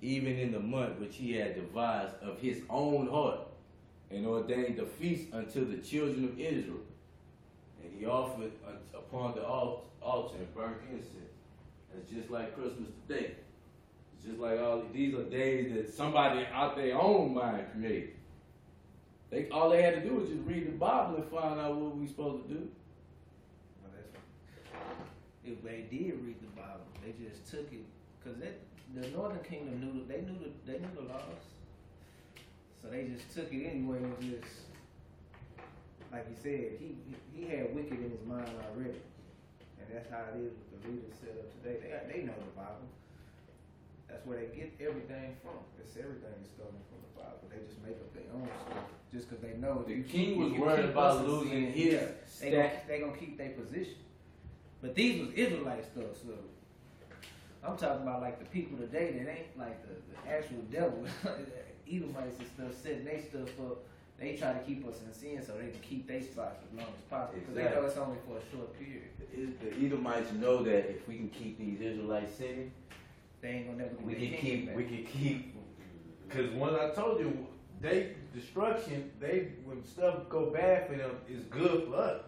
even in the month which he had devised of his own heart, and ordained the feast unto the children of Israel. And he offered upon the altar and burnt incense. That's just like Christmas today. It's just like these are days that somebody out their own mind created. All they had to do was just read the Bible and find out what we supposed to do. Well, if they did read the Bible, they just took it because the Northern Kingdom knew the laws, so they just took it anyway and just, like he said, he had wicked in his mind already, and that's how it is with the leaders set up today. They know the Bible. That's where they get everything from. Everything is stolen from the Bible. They just make up their own stuff just because they know the king was worried about losing his stack. They gonna keep their position. But these was Israelite stuff. So I'm talking about like the people today that ain't like the actual devil. Edomites and stuff setting their stuff up. They try to keep us in sin so they can keep their spots as long as possible. Because they know it's only for a short period. The Edomites know that if we can keep these Israelites sitting, they ain't gonna never get we their can kingdom back. keep. Because when I told you, when stuff go bad for them, it's good for us.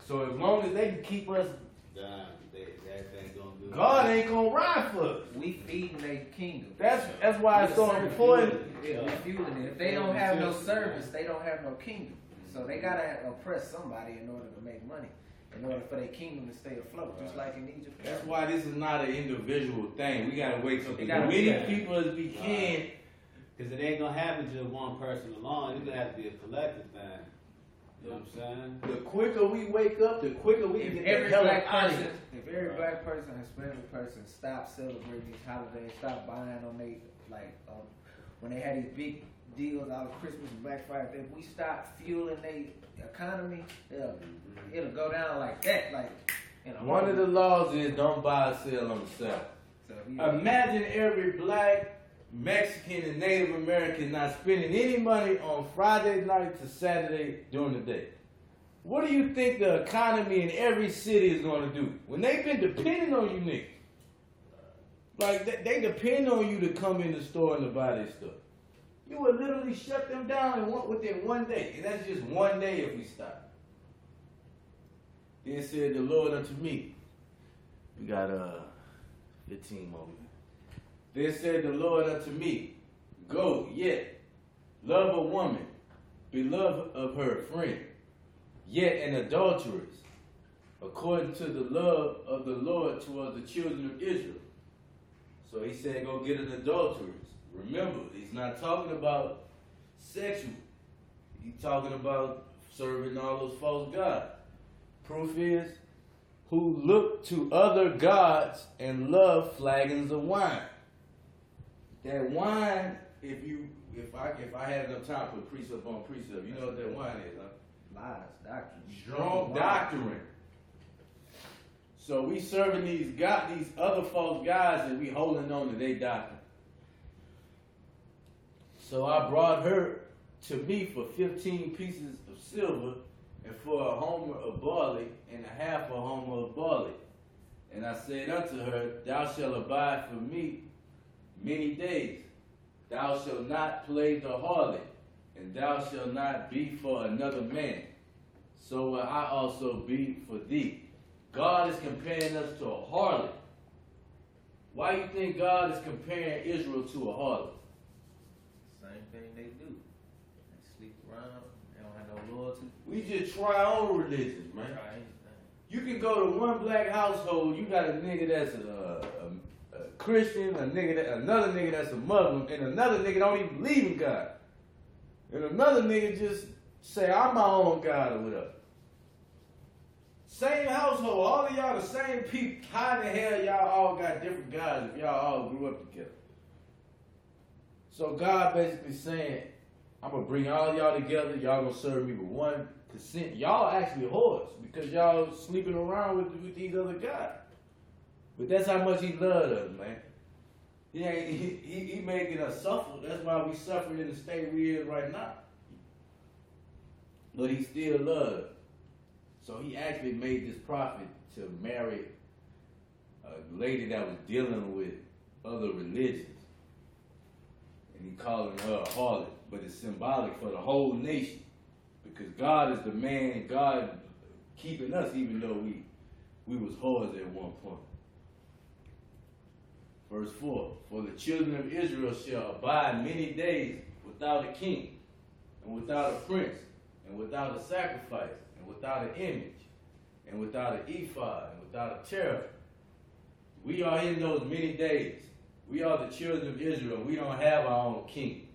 So as long as they can keep us, God ain't gonna ride for us. We feeding their kingdom. That's why it's so important. Yeah, we fueling it. If they don't have no service, they don't have no kingdom. So they gotta oppress somebody in order to make money, in order for their kingdom to stay afloat, just like in Egypt. That's why this is not an individual thing. We gotta wait till as gotta many people as we can. Because it ain't gonna happen just one person alone. It's gonna have to be a collective thing. You know what I'm saying? The quicker we wake up, the quicker we can If get every the hell black out of person, here. if every black person, Hispanic person, stop celebrating these holidays, stop buying on they when they had these big deals out of Christmas and Black Friday, if we stop fueling their economy, it'll go down like that. One of the laws is don't buy or sell on the Sabbath. So Imagine every black, Mexican, and Native American not spending any money on Friday night to Saturday during the day. What do you think the economy in every city is going to do? When they've been depending on you niggas. Like, they depend on you to come in the store and to buy their stuff. You would literally shut them down within one day. And that's just one day if we stop. Then said the Lord unto me. We got 15 more minutes. Then said the Lord unto me, go, yet, love a woman, beloved of her friend, yet an adulteress, according to the love of the Lord toward the children of Israel. So he said, go get an adulteress. Remember, he's not talking about sexual. He's talking about serving all those false gods. Proof is, who look to other gods and love flagons of wine. That wine, if I had enough time to put precept on precept, you know what that wine is, huh? lies, doctrine, Strong doctrine. So we serving these other false gods and we holding on to their doctrine. So I brought her to me for 15 pieces of silver and for a homer of barley and a half a homer of barley. And I said unto her, thou shalt abide for me many days. Thou shalt not play the harlot, and thou shalt not be for another man. So will I also be for thee. God is comparing us to a harlot. Why do you think God is comparing Israel to a harlot? Same thing they do. They sleep around. They don't have no loyalty. We just try our own religions, man. Try anything. You can go to one black household, you got a nigga that's a Christian, another nigga that's a Muslim, and another nigga don't even believe in God. And another nigga just say, I'm my own God or whatever. Same household, all of y'all the same people. How the hell y'all all got different gods if y'all all grew up together? So God basically saying, I'm going to bring all y'all together. Y'all going to serve me with one consent. Y'all actually whores because y'all sleeping around with these other gods. But that's how much he loved us, man. He making us suffer. That's why we suffering in the state we in right now. But he still loved. So he actually made this prophet to marry a lady that was dealing with other religions. And he calling her a harlot. But it's symbolic for the whole nation. Because God is the man, God keeping us even though we was whores at one point. Verse 4, for the children of Israel shall abide many days without a king, and without a prince, and without a sacrifice, and without an image, and without an ephod, and without a cherub. We are in those many days. We are the children of Israel. We don't have our own king.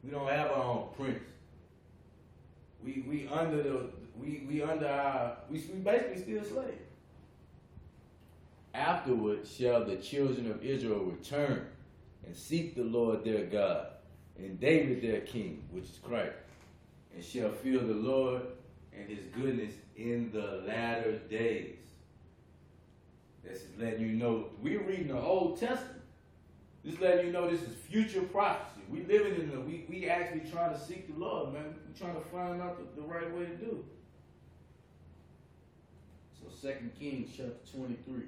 We don't have our own prince. We basically still slaves. Afterward shall the children of Israel return and seek the Lord their God, and David their king, which is Christ, and shall fear the Lord and his goodness in the latter days. This is letting you know, we're reading the Old Testament. This is letting you know this is future prophecy. We living in we actually trying to seek the Lord, man. We're trying to find out the right way to do it. So 2 Kings chapter 23.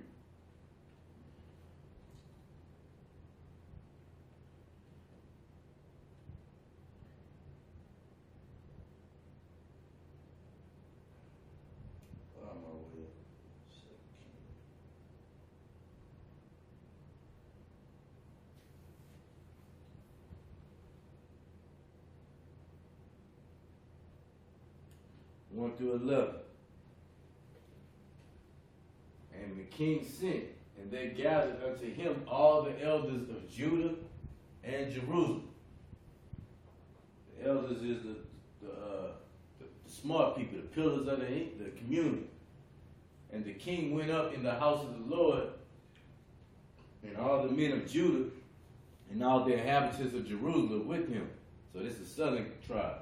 One through 11. And the king sent, and they gathered unto him all the elders of Judah and Jerusalem. The elders is the smart people, the pillars of the community. And the king went up in the house of the Lord, and all the men of Judah and all the inhabitants of Jerusalem with him. So this is southern tribe.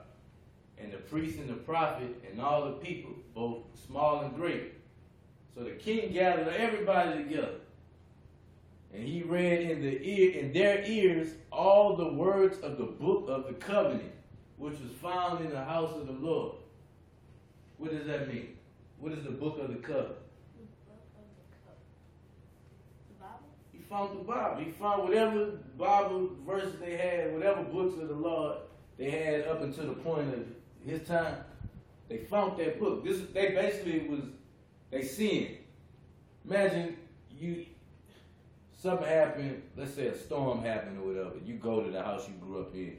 And the priest and the prophet and all the people, both small and great. So the king gathered everybody together. And he read in their ears all the words of the book of the covenant, which was found in the house of the Lord. What does that mean? What is the book of the covenant? The Bible? He found the Bible. He found whatever Bible verses they had, whatever books of the Lord they had up until the point of his time. They found that book. They basically they seen. Imagine something happened, let's say a storm happened or whatever. You go to the house you grew up in.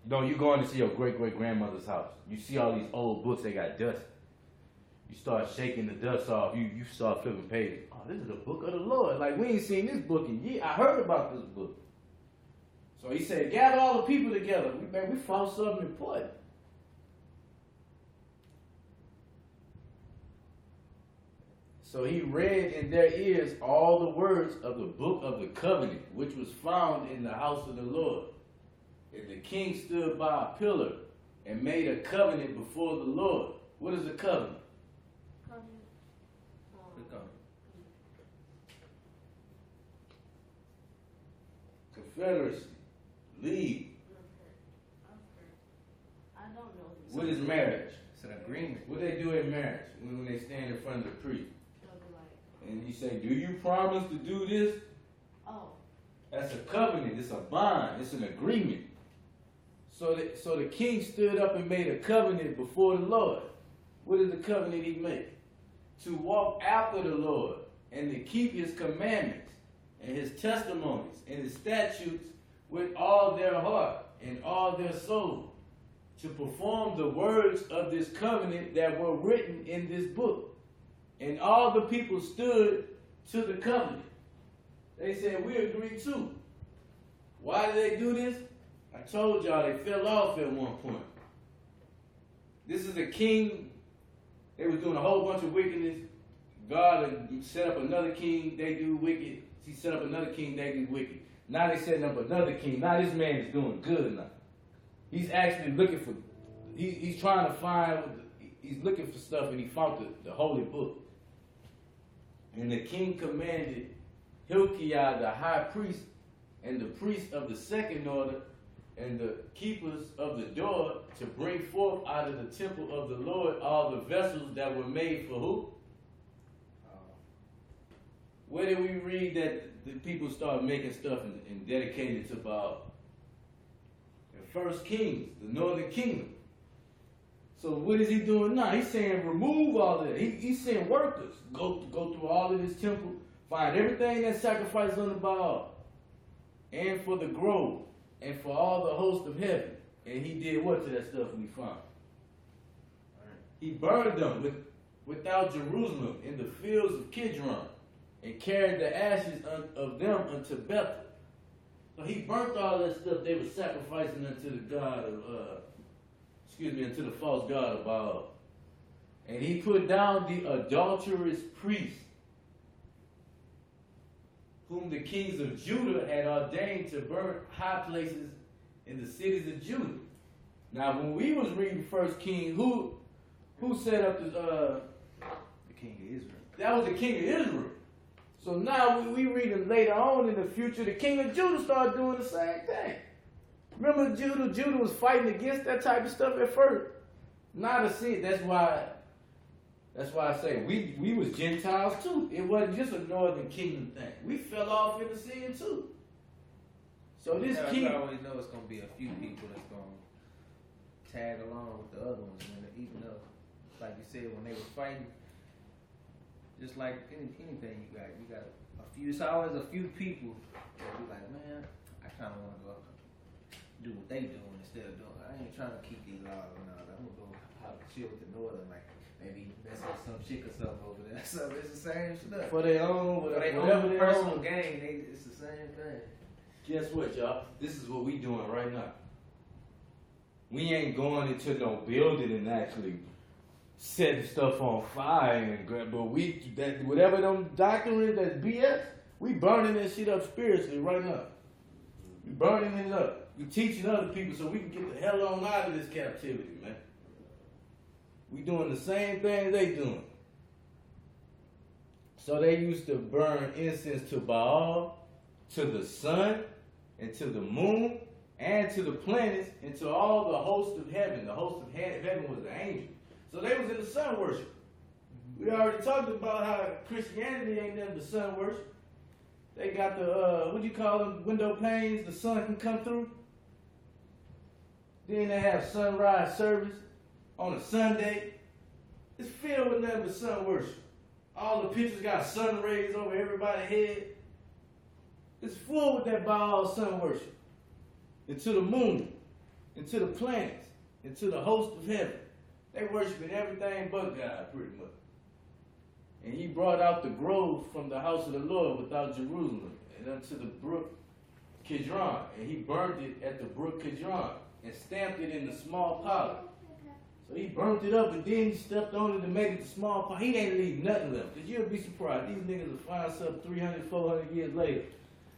You go in to see your great-great-grandmother's house. You see all these old books, they got dust. You start shaking the dust off. You start flipping pages. Oh, this is the book of the Lord. Like, we ain't seen this book in years. I heard about this book. So he said, gather all the people together. We found something important. So he read in their ears all the words of the book of the covenant, which was found in the house of the Lord. And the king stood by a pillar and made a covenant before the Lord. What is a covenant? Confederacy. League. I don't know. What is marriage? It's an agreement. What they do in marriage when they stand in front of the priest? And you say, do you promise to do this? Oh. That's a covenant. It's a bond. It's an agreement. So the king stood up and made a covenant before the Lord. What is the covenant he made? To walk after the Lord and to keep his commandments and his testimonies and his statutes with all their heart and all their soul, to perform the words of this covenant that were written in this book. And all the people stood to the covenant. They said, we agree too. Why did they do this? I told y'all they fell off at one point. This is a king. They was doing a whole bunch of wickedness. God set up another king. They do wicked. He set up another king. They do wicked. Now they setting up another king. Now this man is doing good now. He's actually looking for. He's trying to find. He's looking for stuff, and he found the holy book. And the king commanded Hilkiah, the high priest, and the priest of the second order, and the keepers of the door, to bring forth out of the temple of the Lord all the vessels that were made for who? Where did we read that the people started making stuff and dedicating it to Baal? In 1 Kings, the northern kingdom. So what is he doing now? He's saying remove all that. He's saying workers, go through all of this temple, find everything that's sacrificed on the Baal, and for the grove, and for all the host of heaven. And he did what to that stuff we found? He burned them without Jerusalem in the fields of Kidron, and carried the ashes of them unto Bethel. So he burnt all that stuff they were sacrificing unto the god of, unto the false god of Baal. And he put down the adulterous priests, whom the kings of Judah had ordained to burn high places in the cities of Judah. Now, when we was reading 1 King, who set up the king of Israel? That was the king of Israel. So now we reading later on in the future, the king of Judah started doing the same thing. Remember Judah was fighting against that type of stuff at first. Not a sin. That's why I say we was Gentiles too. It wasn't just a northern kingdom thing. We fell off in the sin too. So this king, I always know it's gonna be a few people that's gonna tag along with the other ones, even though, like you said, when they were fighting. Just like anything you got a few. It's always a few people that be like, man, I kind of want to go do what they doing instead of doing. I ain't trying to keep these laws and all that. I'm gonna go out and chill with the northern, like maybe mess up some chick or something over there. So it's the same stuff. For their own, whatever their personal gain, it's the same thing. Guess what, y'all? This is what we doing right now. We ain't going into no building and actually setting stuff on fire, but whatever them doctrines that's BS, we burning that shit up spiritually right now. We burning it up. We teaching other people so we can get the hell on out of this captivity, man. We doing the same thing they doing. So they used to burn incense to Baal, to the sun, and to the moon, and to the planets, and to all the host of heaven. The host of heaven was the angel. So they was in the sun worship. We already talked about how Christianity ain't nothing but sun worship. They got the, what do you call them, window panes, the sun can come through. Then they have sunrise service on a Sunday. It's filled with nothing but sun worship. All the pictures got sun rays over everybody's head. It's full with that Baal sun worship. And to the moon, and to the planets, and to the host of heaven. They worshiping everything but God, pretty much. And he brought out the grove from the house of the Lord without Jerusalem, and unto the brook Kidron. And he burned it at the brook Kidron, and stamped it in the small pot. So he burnt it up, and then he stepped on it to make it the small pot. He didn't leave nothing left. Because you'll be surprised. These niggas will find something 300, 400 years later.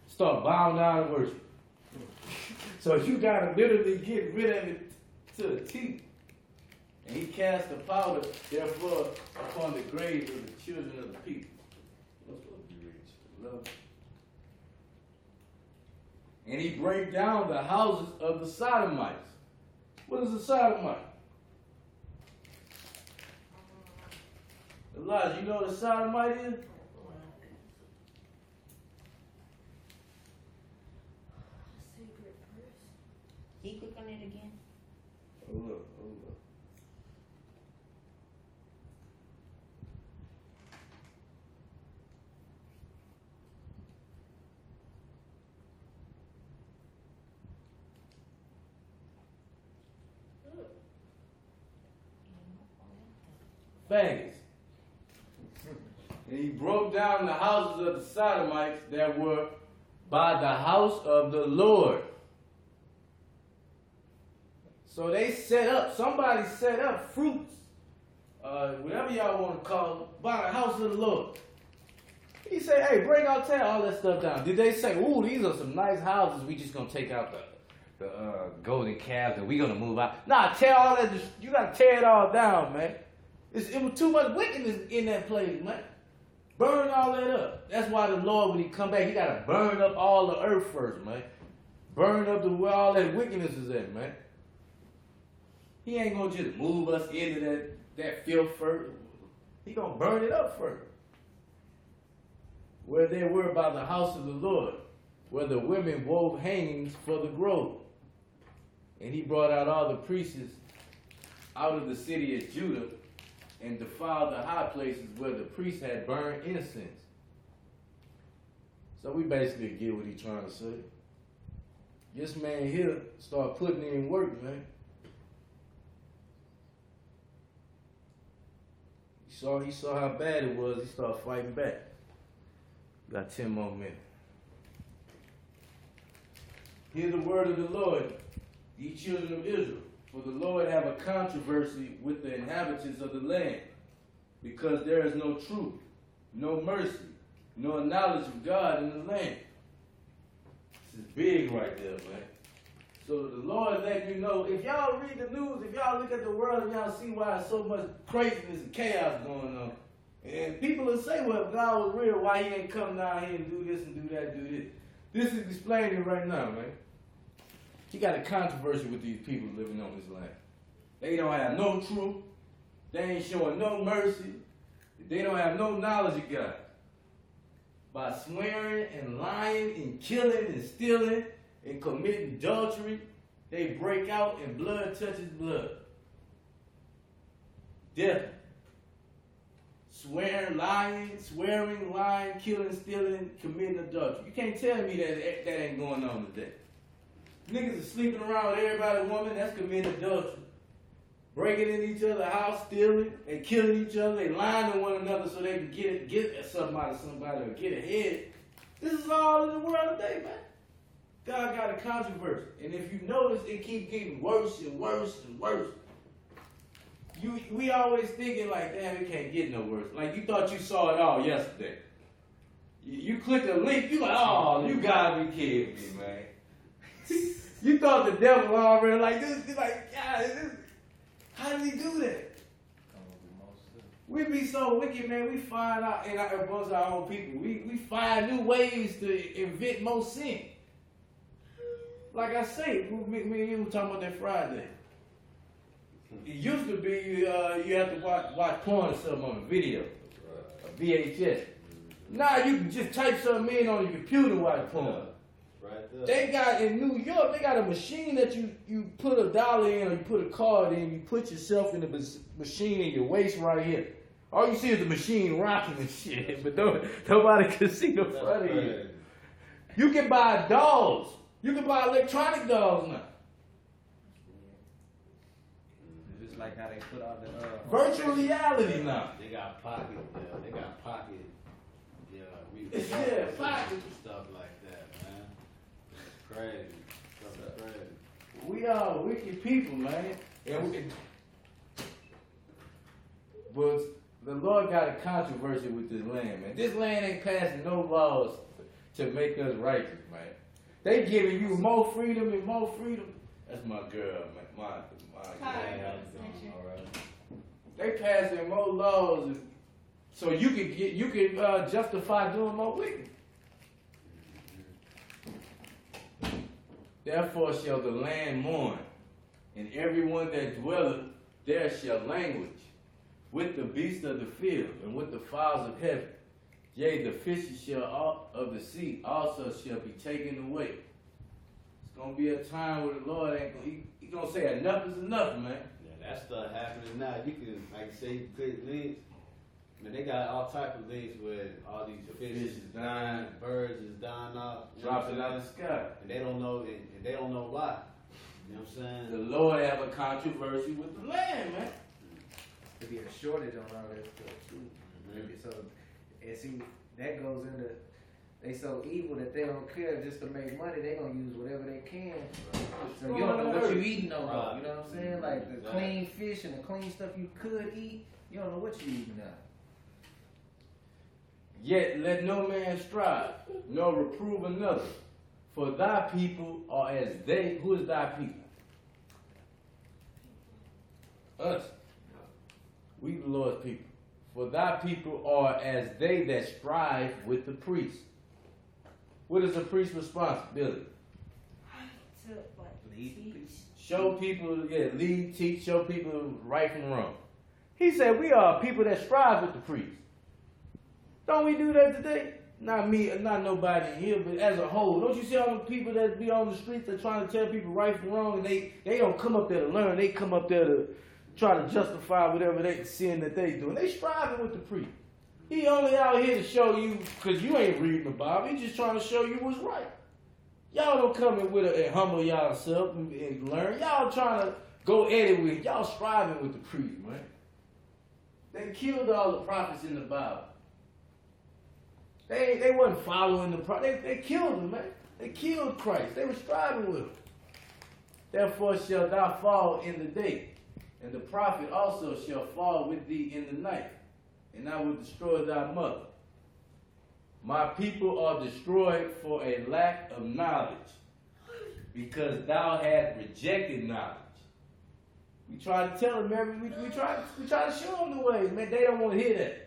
Start bowing down and worship. So you got to literally get rid of it to the teeth. And he cast the powder, therefore, upon the graves of the children of the people. What's supposed to be rich? Love. And he break down the houses of the Sodomites. What is a Sodomite? Elijah, you know what a Sodomite is? Secret verse. He click on it again. Hold up. Faggots. And he broke down the houses of the Sodomites that were by the house of the Lord. So they somebody set up fruits, whatever y'all want to call it, by the house of the Lord. He said, hey, bring out, tear all that stuff down. Did they say, ooh, these are some nice houses, we just going to take out the golden calves and we going to move out? Nah, tear all that, you got to tear it all down, man. It was too much wickedness in that place, man. Burn all that up. That's why the Lord, when he come back, he got to burn up all the earth first, man. Burn up where all that wickedness is at, man. He ain't going to just move us into that filth first. He going to burn it up first. Where they were by the house of the Lord, where the women wove hangings for the grove. And he brought out all the priests out of the city of Judah and defiled the high places where the priests had burned incense. So we basically get what he's trying to say. This man here start putting in work, man. He saw how bad it was. He started fighting back. Got 10 more minutes. Hear the word of the Lord, ye children of Israel. For the Lord have a controversy with the inhabitants of the land, because there is no truth, no mercy, nor knowledge of God in the land. This is big right there, man. So the Lord let you know, if y'all read the news, if y'all look at the world, y'all see why there's so much craziness and chaos going on. And people will say, well, if God was real, why he ain't come down here and do this and do that, do this. This is explaining right now, man. He got a controversy with these people living on this land. They don't have no truth. They ain't showing no mercy. They don't have no knowledge of God. By swearing and lying and killing and stealing and committing adultery, they break out and blood touches blood. Death. Swearing, lying, killing, stealing, committing adultery. You can't tell me that ain't going on today. Niggas are sleeping around with everybody, woman, that's committing adultery. Breaking in each other's house, stealing, and killing each other. They lying to one another so they can get something out of somebody or get ahead. This is all in the world today, man. God got a controversy. And if you notice, it keeps getting worse and worse and worse. We always thinking like, damn, it can't get no worse. Like you thought you saw it all yesterday. You click a link, you like, oh, you gotta be kidding me, man. You thought the devil already like this. You're like, God, how did he do that? We be so wicked, man. We find out, and amongst our own people, we find new ways to invent more sin. Like I say, me and you were talking about that Friday. It used to be you have to watch porn or something on a video, a VHS. Now you can just type something in on your computer and watch porn. Right there. They got in New York, they got a machine that you put $1 in or you put a card in, you put yourself in the machine in your waist right here. All you see is the machine rocking and shit, but nobody can see the front of you. You can buy dolls. You can buy electronic dolls now. Just like how they put out the virtual reality now. They got pocket, they got pocket, pocket stuff like that, man. It's crazy. Stuff is crazy. We are wicked people, man. But the Lord got a controversy with this land, man. This land ain't passing no laws to make us righteous, man. They giving you more freedom and more freedom. That's my girl, man. My girl. They passing more laws so you can justify doing more wicked. Therefore shall the land mourn, and everyone that dwelleth there shall languish, with the beasts of the field, and with the fowls of heaven. Yea, the fishes of the sea also shall be taken away. It's going to be a time where the Lord He's going to say enough is enough, man. Yeah, that stuff happening now. You can, like you say, you click links. I mean, they got all type of links with all these fishes is dying, birds is dying off. Dropping out of the sky. And they don't know, and they don't know why. You know what I'm saying? The Lord have a controversy with the land, man. To be a shortage on all that stuff too. Maybe so, and see that goes into They so evil that they don't care just to make money. They gonna use whatever they can. So you don't know what you eating no more. You know what I'm saying? Like the clean fish and the clean stuff you could eat, you don't know what you eating now. Yet let no man strive, nor reprove another. For thy people are as they. Who is thy people? Us. We the Lord's people. For thy people are as they that strive with the priest. What is a priest's responsibility? To what? Lead Teach. Show people, lead, teach, show people right from wrong. He said we are people that strive with the priest. Don't we do that today? Not me, not nobody here, but as a whole. Don't you see all the people that be on the streets that trying to tell people right from wrong, and they don't come up there to learn. They come up there to try to justify whatever they sin that they do. And they striving with the priest. He only out here to show you, because you ain't reading the Bible. He just trying to show you what's right. Y'all don't come in with and humble yourself and learn. Y'all trying to go at it with, y'all striving with the priest, man. They killed all the prophets in the Bible. They wasn't following the prophet. They killed them, man. They killed Christ. They were striving with him. Therefore shalt thou fall in the day, and the prophet also shall fall with thee in the night, and I will destroy thy mother. My people are destroyed for a lack of knowledge, because thou hast rejected knowledge. We try to tell them we try to show them the way, man. They don't want to hear that.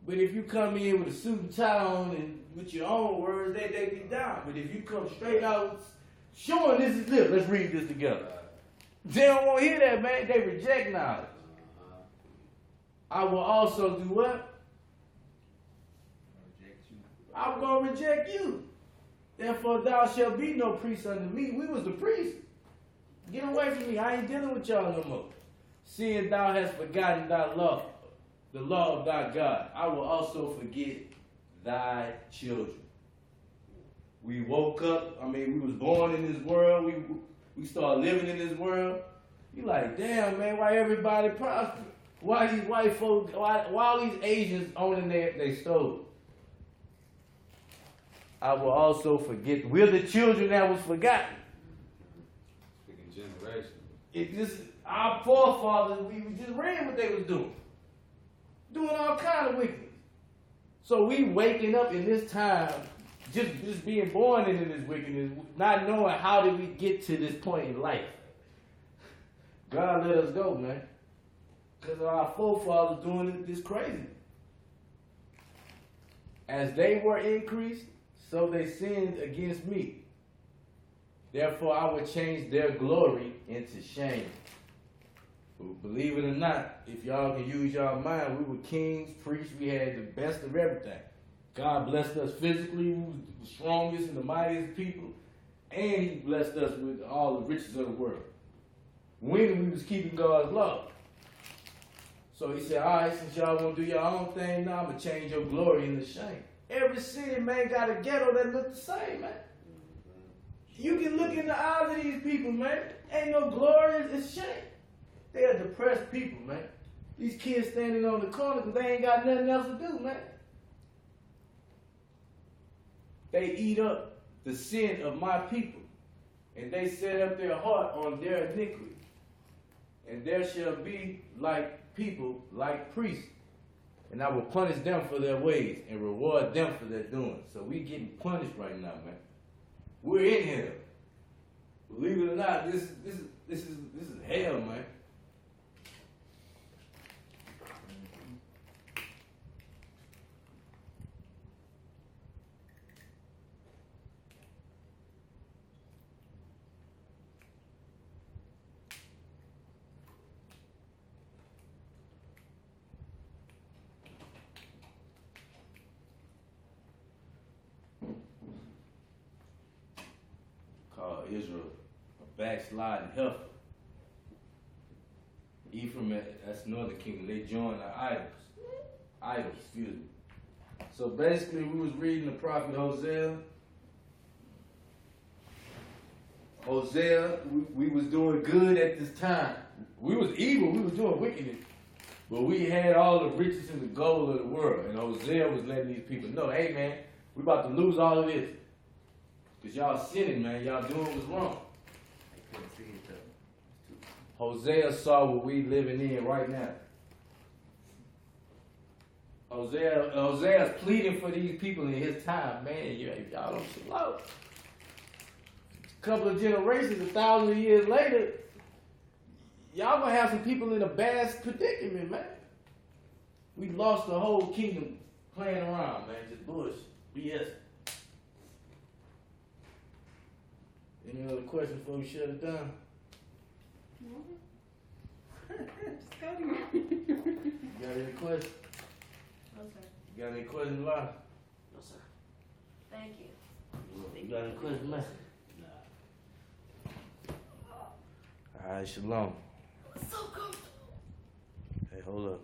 But if you come in with a suit and tie on and with your own words, they be down. But if you come straight out showing this is this, let's read this together. They don't want to hear that, man. They reject knowledge. I will also do what? I'm going to reject you. Therefore thou shalt be no priest unto me. We was the priest. Get away from me. I ain't dealing with y'all no more. Seeing thou hast forgotten thy law, the law of thy God, I will also forget thy children. We woke up, we was born in this world, we started living in this world. You like, damn, man, why everybody prosper? Why these white folks, why all these Asians owning their stove? I will also forget, we're the children that was forgotten. Speaking generation. It just, our forefathers, we just read what they was doing. Doing all kind of wickedness. So we waking up in this time, just being born into this wickedness, not knowing how did we get to this point in life. God let us go, man. Because our forefathers doing this crazy. As they were increased, so they sinned against me. Therefore I will change their glory into shame. But believe it or not, if y'all can use y'all mind, we were kings, priests, we had the best of everything. God blessed us physically, we were the strongest and the mightiest people, and he blessed us with all the riches of the world. When we was keeping God's law. So he said, all right, since y'all want to do your own thing, now I'm going to change your glory into shame. Every city, man, got a ghetto that look the same, man. You can look in the eyes of these people, man. Ain't no glory, it's shame. They are depressed people, man. These kids standing on the corner because they ain't got nothing else to do, man. They eat up the sin of my people, and they set up their heart on their iniquity. And there shall be like people, like priests. And I will punish them for their ways and reward them for their doing. So we getting punished right now, man. We're in hell. Believe it or not, this is hell, man. Israel, a backsliding heifer. Ephraim, that's northern kingdom, they joined the idols, excuse me. So basically we was reading the prophet Hosea. We was doing good at this time. We was evil, we was doing wickedness. But we had all the riches and the gold of the world. And Hosea was letting these people know, hey man, We about to lose all of this. Cause y'all sinning, man. Y'all doing what's wrong. They couldn't see each other. It's too- Hosea saw what we living in right now. Hosea's pleading for these people in his time. Man, y'all don't chill out. A couple of generations, 1,000 years later, y'all gonna have some people in a bad predicament, man. We lost the whole kingdom playing around, man. Just bullshit. BS. Any other questions before we shut it down? Just go to you. You got any questions? No, sir. You got any questions, Lon? No, sir. Thank you. You got any questions, man? Nah. All right, shalom. So comfortable. Hey, hold up.